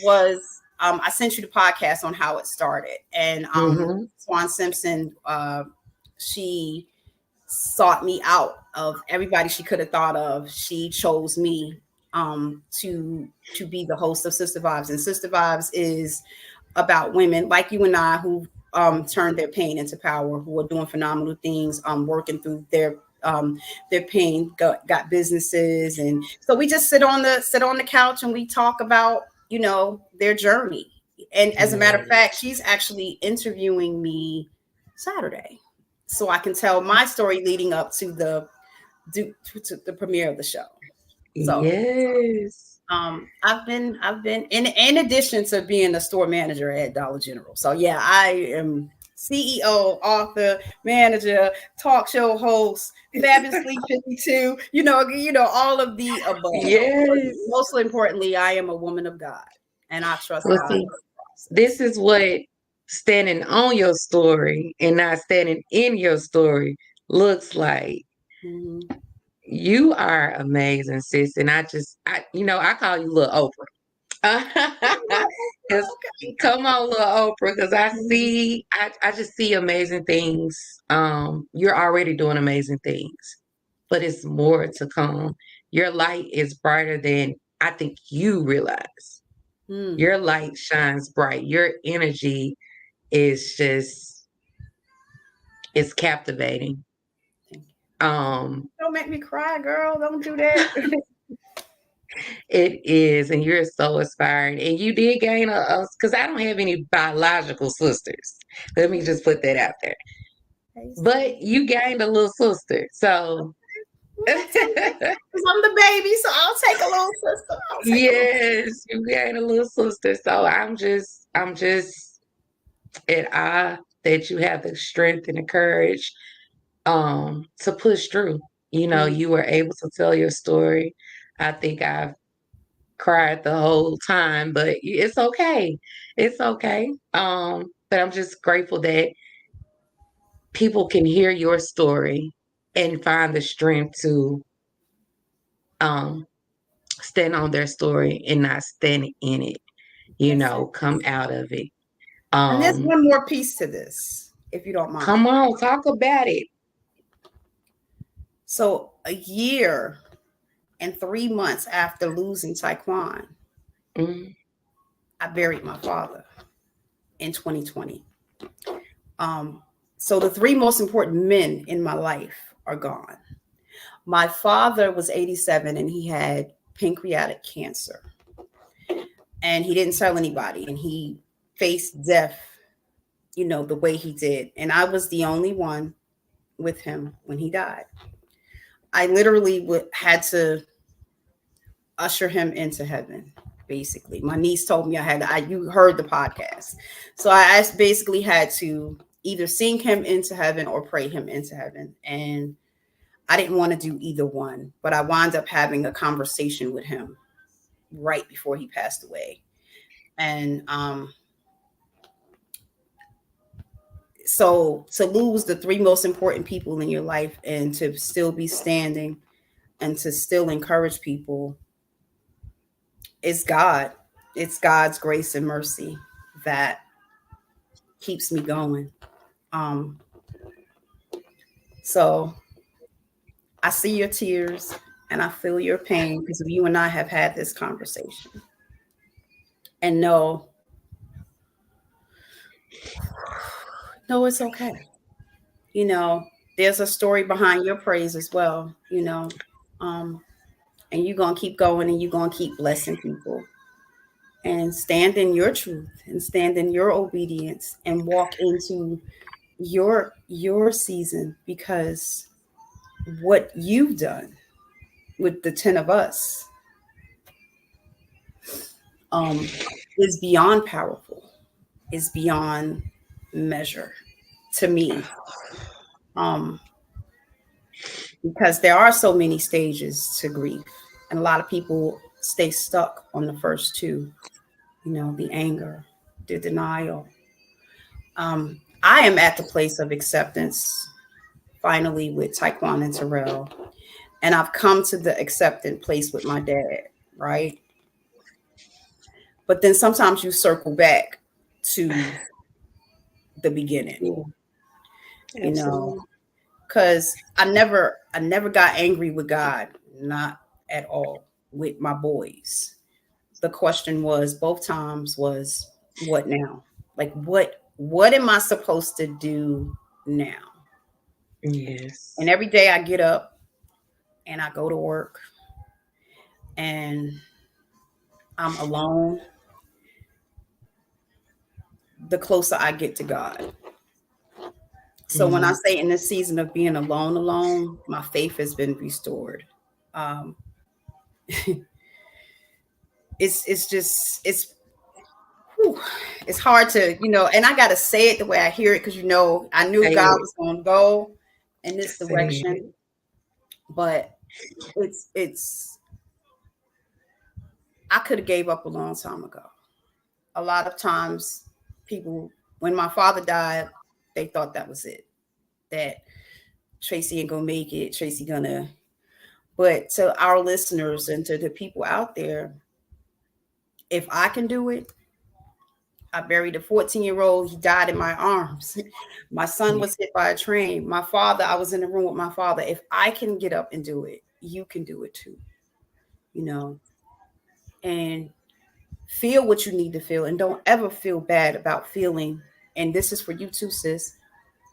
Speaker 2: was I sent you the podcast on how it started. And
Speaker 1: Mm-hmm.
Speaker 2: Swan Simpson, she sought me out of everybody she could have thought of. She chose me to be the host of Sister Vibes. And Sister Vibes is about women like you and I who turned their pain into power, who are doing phenomenal things, working through their pain, got businesses, and so we just sit on the couch and we talk about their journey. And as a matter of
Speaker 1: Yes.
Speaker 2: fact, she's actually interviewing me Saturday, so I can tell my story leading up to to the premiere of the show. So
Speaker 1: Yes.
Speaker 2: I've been in addition to being a store manager at Dollar General. So yeah, I am CEO, author, manager, talk show host, fabulously 52. All of the above. But
Speaker 1: Yes.
Speaker 2: most importantly, I am a woman of God, and I trust
Speaker 1: Well,
Speaker 2: God
Speaker 1: see,
Speaker 2: for the
Speaker 1: this
Speaker 2: process.
Speaker 1: is what standing on your story and not standing in your story looks like.
Speaker 2: Mhm.
Speaker 1: You are amazing, sis. And I call you little Oprah. Because come on, little Oprah, because
Speaker 2: Mhm.
Speaker 1: I just see amazing things. You're already doing amazing things, but it's more to come. Your light is brighter than I think you realize.
Speaker 2: Mm.
Speaker 1: Your light shines bright. Your energy is just it's captivating.
Speaker 2: Thank you.
Speaker 1: Um,
Speaker 2: Don't make me cry, girl. Don't do that.
Speaker 1: it is, and you're so inspiring. And you did gain because I don't have any biological sisters. Let me just put that out there.
Speaker 2: Hey,
Speaker 1: But you gained a little sister. So
Speaker 2: I'll take it. 'Cause I'm the baby, so I'll take a little sister. I'll take a little.
Speaker 1: yes, you gained a little sister. So I'm just at awe. that you have the strength and the courage to push through.
Speaker 2: Mm.
Speaker 1: You were able to tell your story. I think I've cried the whole time, but it's okay. It's okay. But I'm just grateful that people can hear your story and find the strength to um stand on their story and not stand in it,
Speaker 2: That's it.
Speaker 1: come out of it.
Speaker 2: And there's
Speaker 1: Um,
Speaker 2: one more piece to this, if you don't mind.
Speaker 1: Come on, talk about it.
Speaker 2: So, a year and 3 months after losing Taekwon,
Speaker 1: Mm,
Speaker 2: I buried my father in 2020. Um, so, the three most important men in my life are gone. My father was 87 and he had pancreatic cancer. And he didn't tell anybody. And he faced death, the way he did. And I was the only one with him when he died. I literally had to usher him into heaven. Basically, my niece told me you heard the podcast, so I basically had to either sing him into heaven or pray him into heaven, and I didn't want to do either one, but I wound up having a conversation with him right before he passed away, and so to lose the three most important people in your life and to still be standing and to still encourage people, it's God. It's God's grace and mercy that keeps me going. Um, so I see your tears and I feel your pain because you and I have had this conversation. And no, it's okay. You know, there's a story behind your praise as well, um, and you're going to keep going and you're going to keep blessing people and stand in your truth and stand in your obedience and walk into your season because what you've done with the 10 of us um, is beyond powerful, is beyond measure to me. Um, because there are so many stages to grief, and a lot of people stay stuck on the first two, the anger, the denial. I am at the place of acceptance finally with Taekwon and Terrell, and I've come to the acceptant place with my dad, right? But then sometimes you circle back to the beginning,
Speaker 1: yeah,
Speaker 2: you know,
Speaker 1: absolutely.
Speaker 2: because I never got angry with God, not at all with my boys. The question was both times was what now? Like what am I supposed to do now? And
Speaker 1: Yes.
Speaker 2: every day I get up and I go to work and I'm alone, the closer I get to God. So when I
Speaker 1: Mm,
Speaker 2: say in this season of being alone, my faith has been restored. Um, it's just whew, it's hard to and I got to say it the way I hear it because I knew
Speaker 1: say
Speaker 2: God
Speaker 1: it.
Speaker 2: was going to go in this
Speaker 1: Say
Speaker 2: direction,
Speaker 1: it.
Speaker 2: but it's I could have gave up a long time ago. A lot of times, people when my father died, they thought that was it. That Tracy ain't gonna make it. Tracy gonna. But to our listeners and to the people out there, if I can do it, I buried a 14-year-old. He died in my arms. My son
Speaker 1: Yeah.
Speaker 2: was hit by a train. My father, I was in the room with my father. If I can get up and do it, you can do it too, you know, and feel what you need to feel. And don't ever feel bad about feeling. And this is for you too, sis.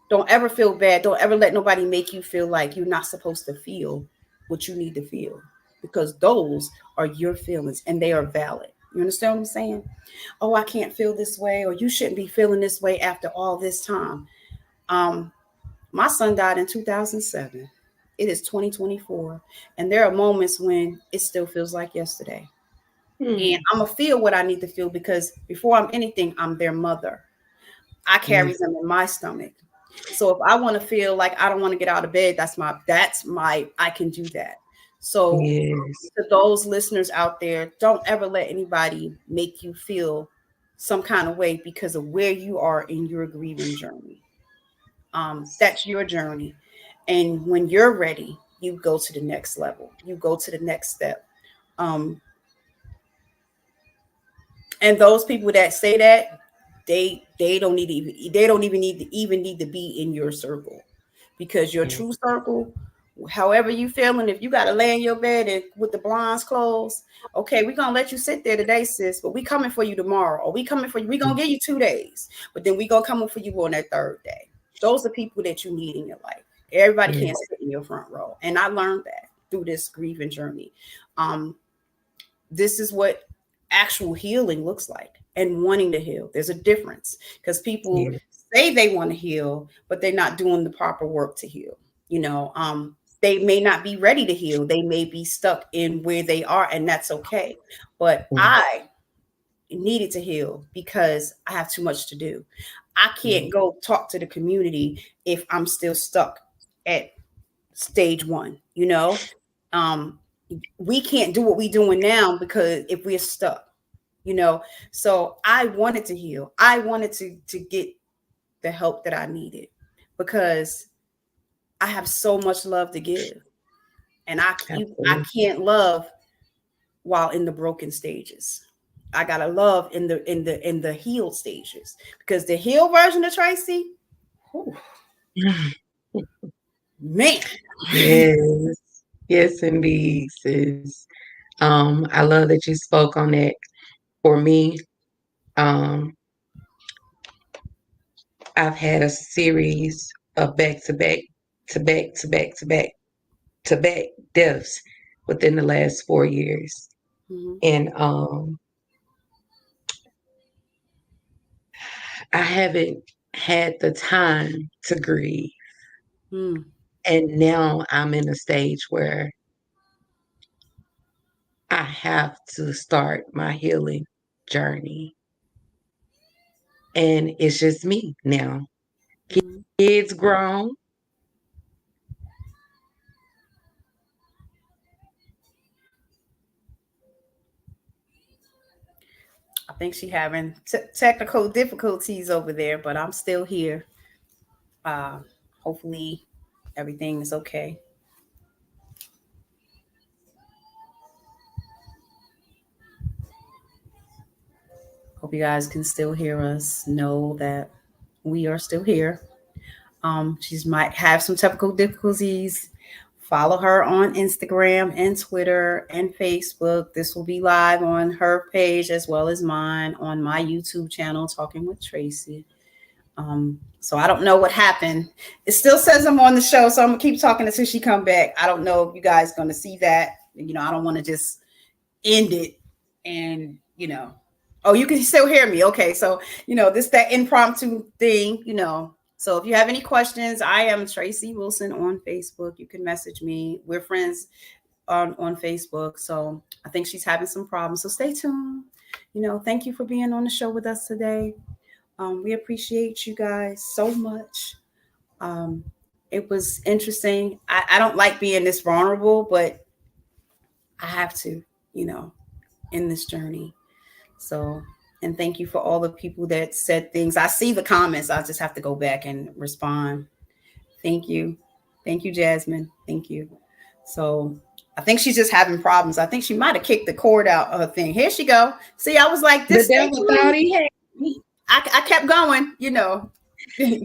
Speaker 2: Don't ever feel bad. Don't ever let nobody make you feel like you're not supposed to feel what you need to feel because those are your feelings and they are valid. You understand what I'm saying? Oh, I can't feel this way, or you shouldn't be feeling this way after all this time. Um, my son died in 2007. It is 2024, and there are moments when it still feels like yesterday. And
Speaker 1: Mm,
Speaker 2: I'm gonna feel what I need to feel because before I'm anything, I'm their mother. I carry
Speaker 1: Yes.
Speaker 2: them in my stomach. So if I want to feel like I don't want to get out of bed, that's my I can do that. So
Speaker 1: Yes.
Speaker 2: to those listeners out there, don't ever let anybody make you feel some kind of way because of where you are in your grieving journey. That's your journey. And when you're ready, you go to the next level. You go to the next step. Um, and those people that say that, they don't need to even they don't even need to be in your circle, because your
Speaker 1: Yes.
Speaker 2: true circle, however you feeling, if you got to lay in your bed and with the blinds closed, okay, we're gonna let you sit there today, sis, but we coming for you tomorrow, or we coming for you, we gonna give you 2 days, but then we gonna come for you on that third day. Those are people that you need in your life. Everybody can't
Speaker 1: Yes.
Speaker 2: sit in your front row, and I learned that through this grieving journey. um this is what actual healing looks like, and wanting to heal. There's a difference, because people
Speaker 1: Yes.
Speaker 2: say they want to heal, but they're not doing the proper work to heal. You know, they may not be ready to heal. They may be stuck in where they are, and that's okay. But
Speaker 1: Yes.
Speaker 2: I needed to heal because I have too much to do. I can't go talk to the community if I'm still stuck at stage one, you know? Um, we can't do what we're doing now because if we're stuck, you know. So I wanted to heal. I wanted to get the help that I needed, because I have so much love to give, and I
Speaker 1: Absolutely.
Speaker 2: can't love while in the broken stages. I gotta love in the healed stages, because the healed version of Tracy, whew, man.
Speaker 1: Yes. Yes, indeed, sis. I love that you spoke on that. For me, um, I've had a series of back to back to back to back to back to back deaths within the last 4 years.
Speaker 2: Mhm.
Speaker 1: And I haven't had the time to grieve.
Speaker 2: Mm.
Speaker 1: And now I'm in a stage where I have to start my healing journey. And it's just me now.
Speaker 2: Mhm.
Speaker 1: Kids grown.
Speaker 2: I think she having technical difficulties over there, but I'm still here. Uh, Hopefully everything is okay. Hope you guys can still hear us. Know that we are still here. She's might have some technical difficulties. Follow her on Instagram and Twitter and Facebook. This will be live on her page as well as mine on my YouTube channel, Talking with Tracy. So I don't know what happened. It still says I'm on the show, so I'm gonna keep talking until she come back. I don't know if you guys gonna see that. You know, I don't want to just end it, and oh, you can still hear me. Okay, so this that impromptu thing. So if you have any questions, I am Tracy Wilson on Facebook. You can message me. We're friends on Facebook. So I think she's having some problems. So stay tuned. Thank you for being on the show with us today. We appreciate you guys so much. Um, it was interesting. I don't like being this vulnerable, but I have to, you know, in this journey. So, and thank you for all the people that said things. I see the comments. I just have to go back and respond. Thank you. Thank you, Jasmine. Thank you. So I think she's just having problems. I think she might have kicked the cord out of her thing. Here she go. See, I was like,
Speaker 1: The
Speaker 2: this stay
Speaker 1: devil thought
Speaker 2: tuned.
Speaker 1: he had.
Speaker 2: I kept going.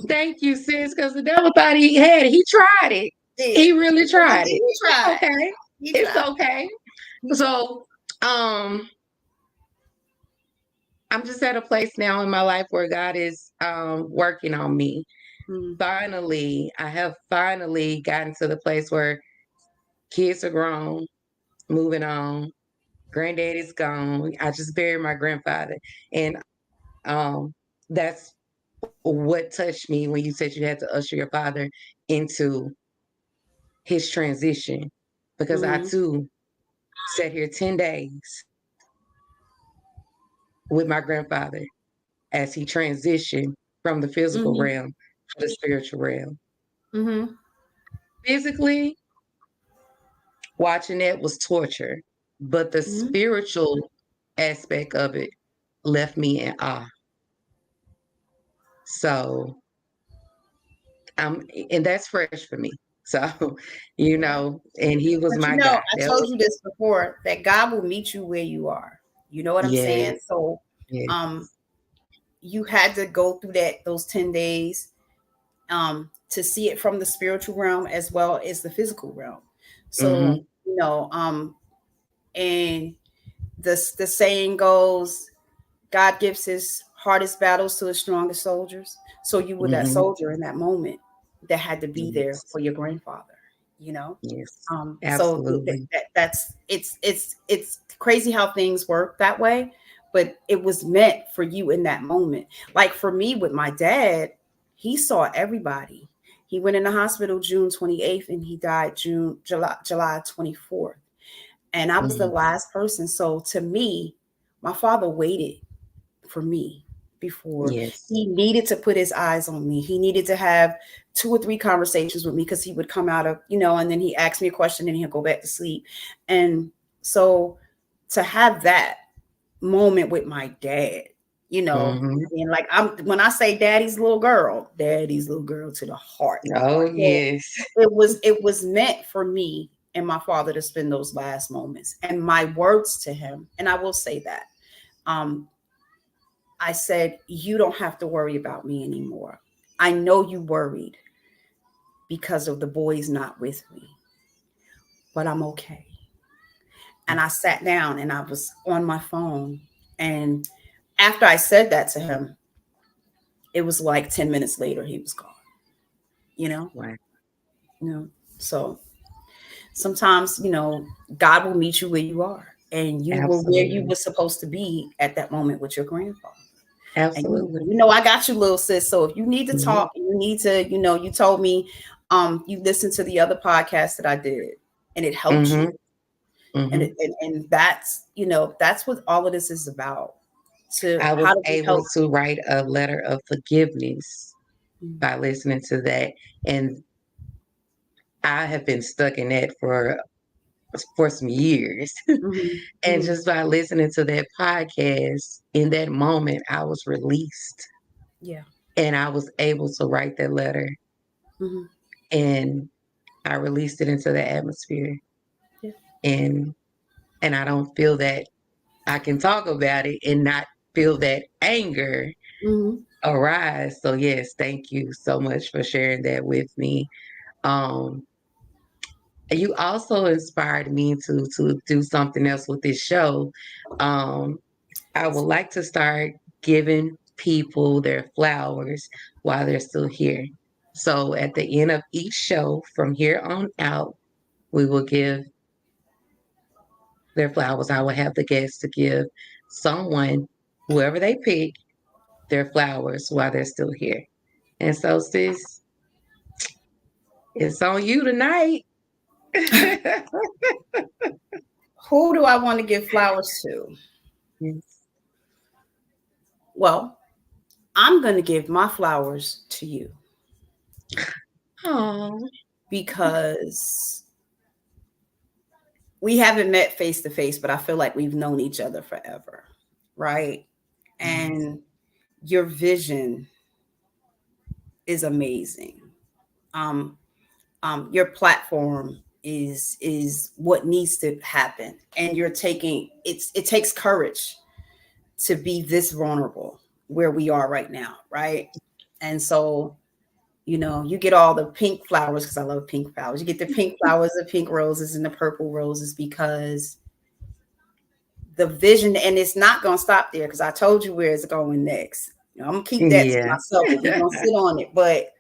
Speaker 1: Thank you, sis, because the devil thought he had it. He tried it.
Speaker 2: Did.
Speaker 1: He really
Speaker 2: He
Speaker 1: tried
Speaker 2: did.
Speaker 1: it.
Speaker 2: He
Speaker 1: It's
Speaker 2: tried.
Speaker 1: okay.
Speaker 2: He
Speaker 1: It's
Speaker 2: tried.
Speaker 1: okay. So, I'm just at a place now in my life where God is working on me.
Speaker 2: Mm,
Speaker 1: Finally, I have finally gotten to the place where kids are grown, moving on. Granddaddy's gone. I just buried my grandfather, and that's what touched me when you said you had to usher your father into his transition, because I
Speaker 2: mm,
Speaker 1: too sat here 10 days with my grandfather as he transitioned from the physical
Speaker 2: Mhm.
Speaker 1: realm to the spiritual realm.
Speaker 2: Mhm.
Speaker 1: Physically, watching it was torture, but the
Speaker 2: Mhm.
Speaker 1: spiritual aspect of it left me in awe. So, and that's fresh for me. So,
Speaker 2: Yeah.
Speaker 1: and he was
Speaker 2: But
Speaker 1: my guy.
Speaker 2: I
Speaker 1: That
Speaker 2: told
Speaker 1: was
Speaker 2: you this before that God will meet you where you are. You know what I'm
Speaker 1: yes,
Speaker 2: saying? So,
Speaker 1: yes.
Speaker 2: um, you had to go through those 10 days to see it from the spiritual realm as well as the physical realm. So,
Speaker 1: Mhm,
Speaker 2: and the saying goes, God gives his hardest battles to his strongest soldiers. So you were that
Speaker 1: mhm.
Speaker 2: soldier in that moment that had to be there
Speaker 1: Yes,
Speaker 2: for your grandfather, you know?
Speaker 1: yes,
Speaker 2: So
Speaker 1: absolutely.
Speaker 2: that's it's crazy how things work that way, but it was meant for you in that moment. Like for me with my dad, he saw everybody. He went in the hospital June 28th and he died July 24th. And I was the
Speaker 1: Mhm.
Speaker 2: last person. So to me, my father waited for me before
Speaker 1: Yes.
Speaker 2: he needed to put his eyes on me. He needed to have 2 or 3 conversations with me because he would come out of, and then he asked me a question and he'll go back to sleep. And so to have that moment with my dad,
Speaker 1: Mhm.
Speaker 2: and like when I say daddy's little girl to the heart.
Speaker 1: Oh,
Speaker 2: So
Speaker 1: yes.
Speaker 2: it was meant for me and my father to spend those last moments. And my words to him, and I will say that. Um, I said, you don't have to worry about me anymore. I know you worried because of the boys not with me, but I'm okay. And I sat down and I was on my phone. And after I said that to him, it was like 10 minutes later, he was gone, you know?
Speaker 1: Wow.
Speaker 2: You know, so sometimes, God will meet you where you are. And you were where you
Speaker 1: Absolutely.
Speaker 2: were supposed to be at that moment with your grandfather. And
Speaker 1: Absolutely.
Speaker 2: I got you, little sis. So if you need to
Speaker 1: Mhm,
Speaker 2: talk, you need to, you told me, you listened to the other podcast that I did, and it helped you,
Speaker 1: mhm,
Speaker 2: and
Speaker 1: mhm.
Speaker 2: that's what all of this is about. To
Speaker 1: I
Speaker 2: how
Speaker 1: was
Speaker 2: do we
Speaker 1: able
Speaker 2: help?
Speaker 1: to write a letter of forgiveness
Speaker 2: Mm-hmm.
Speaker 1: by listening to that, and I have been stuck in that for some years. And
Speaker 2: Mm-hmm.
Speaker 1: just by listening to that podcast, in that moment, I was released,
Speaker 2: Yeah.
Speaker 1: and I was able to write that letter,
Speaker 2: Mm-hmm.
Speaker 1: and I released it into the atmosphere,
Speaker 2: Yeah.
Speaker 1: and I don't feel that I can talk about it and not feel that anger
Speaker 2: Mm-hmm.
Speaker 1: arise. So yes, thank you so much for sharing that with me. Um, you also inspired me to do something else with this show. Um, I would like to start giving people their flowers while they're still here. So at the end of each show from here on out, we will give their flowers. I will have the guests to give someone, whoever they pick, their flowers while they're still here. And so, sis, it's on you tonight.
Speaker 2: Who do I want to give flowers to?
Speaker 1: Yes.
Speaker 2: Well, I'm going to give my flowers to you
Speaker 1: Oh.
Speaker 2: because we haven't met face to face, but I feel like we've known each other forever, right?
Speaker 1: Yes.
Speaker 2: And your vision is amazing. Um, your platform is what needs to happen, and you're taking it takes courage to be this vulnerable where we are right now, right? And so you get all the pink flowers because I love pink flowers. You get the pink flowers, the pink roses, and the purple roses because the vision, and it's not going to stop there because I told you where it's going next. I'm gonna keep that to
Speaker 1: Yeah.
Speaker 2: myself, but we're gonna sit on it. But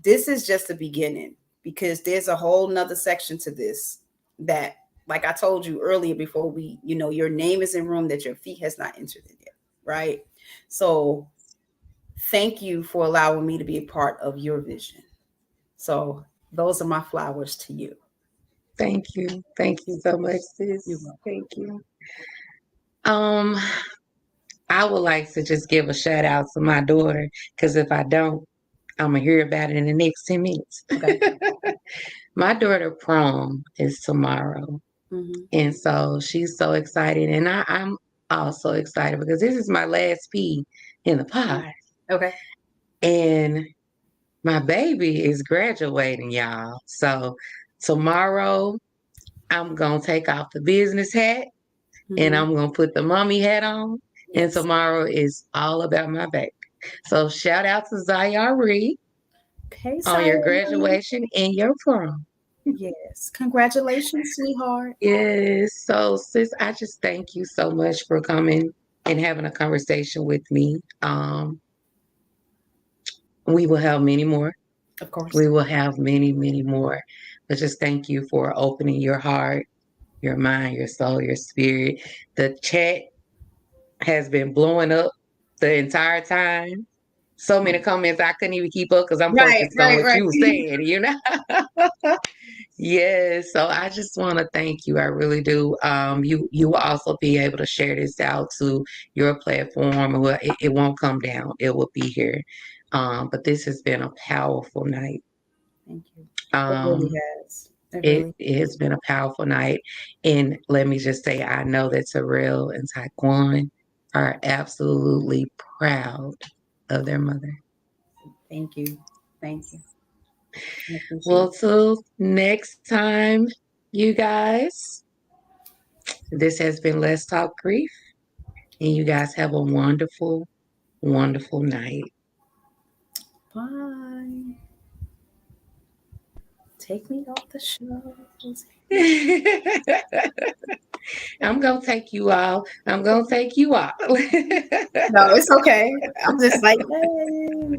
Speaker 2: this is just the beginning because there's a whole nother section to this that, like I told you earlier before your name is in room that your feet has not entered it yet, right? So thank you for allowing me to be a part of your vision. So those are my flowers to you.
Speaker 1: Thank you. Thank you so much,
Speaker 2: You're
Speaker 1: sis.
Speaker 2: welcome.
Speaker 1: Thank you. Um, I would like to just give a shout out to my daughter because if I don't, I'm gonna hear about it in the next 10 minutes.
Speaker 2: Okay.
Speaker 1: My daughter prom is tomorrow.
Speaker 2: Mm-hmm.
Speaker 1: And so she's so excited. And I'm also excited because this is my last pea in the pie.
Speaker 2: Okay.
Speaker 1: And my baby is graduating, y'all. So tomorrow I'm going to take off the business hat and
Speaker 2: Mm-hmm.
Speaker 1: I'm going to put the mommy hat on. And
Speaker 2: Yes.
Speaker 1: tomorrow is all about my baby. So shout out to Zayari
Speaker 2: Okay,
Speaker 1: on your
Speaker 2: Sayuri.
Speaker 1: graduation and your prom.
Speaker 2: Yes. Congratulations, sweetheart.
Speaker 1: Yes. So, sis, I just thank you so much for coming and having a conversation with me. We will have many more.
Speaker 2: Of course.
Speaker 1: We will have many, many more. But just thank you for opening your heart, your mind, your soul, your spirit. The chat has been blowing up the entire time. So many comments I couldn't even keep up because I'm
Speaker 2: Right,
Speaker 1: focused on
Speaker 2: right,
Speaker 1: what
Speaker 2: right.
Speaker 1: you were saying, you know? Yes, so I just want to thank you. I really do. You will also be able to share this out to your platform. Well, it won't come down. It will be here. But this has been a powerful night.
Speaker 2: Thank you. It really
Speaker 1: Um,
Speaker 2: has. It
Speaker 1: it,
Speaker 2: really.
Speaker 1: it has been a powerful night, and let me just say, I know that Terrell and Taekwon are absolutely proud of their mother.
Speaker 2: Thank you. Thank you. I appreciate
Speaker 1: Well,
Speaker 2: it.
Speaker 1: till next time, you guys. This has been Let's Talk Grief. And you guys have a wonderful, wonderful night.
Speaker 2: Bye. Take me off the shelves.
Speaker 1: I'm going to take you all. I'm going to take you all.
Speaker 2: No, it's okay. I'm just like, hey.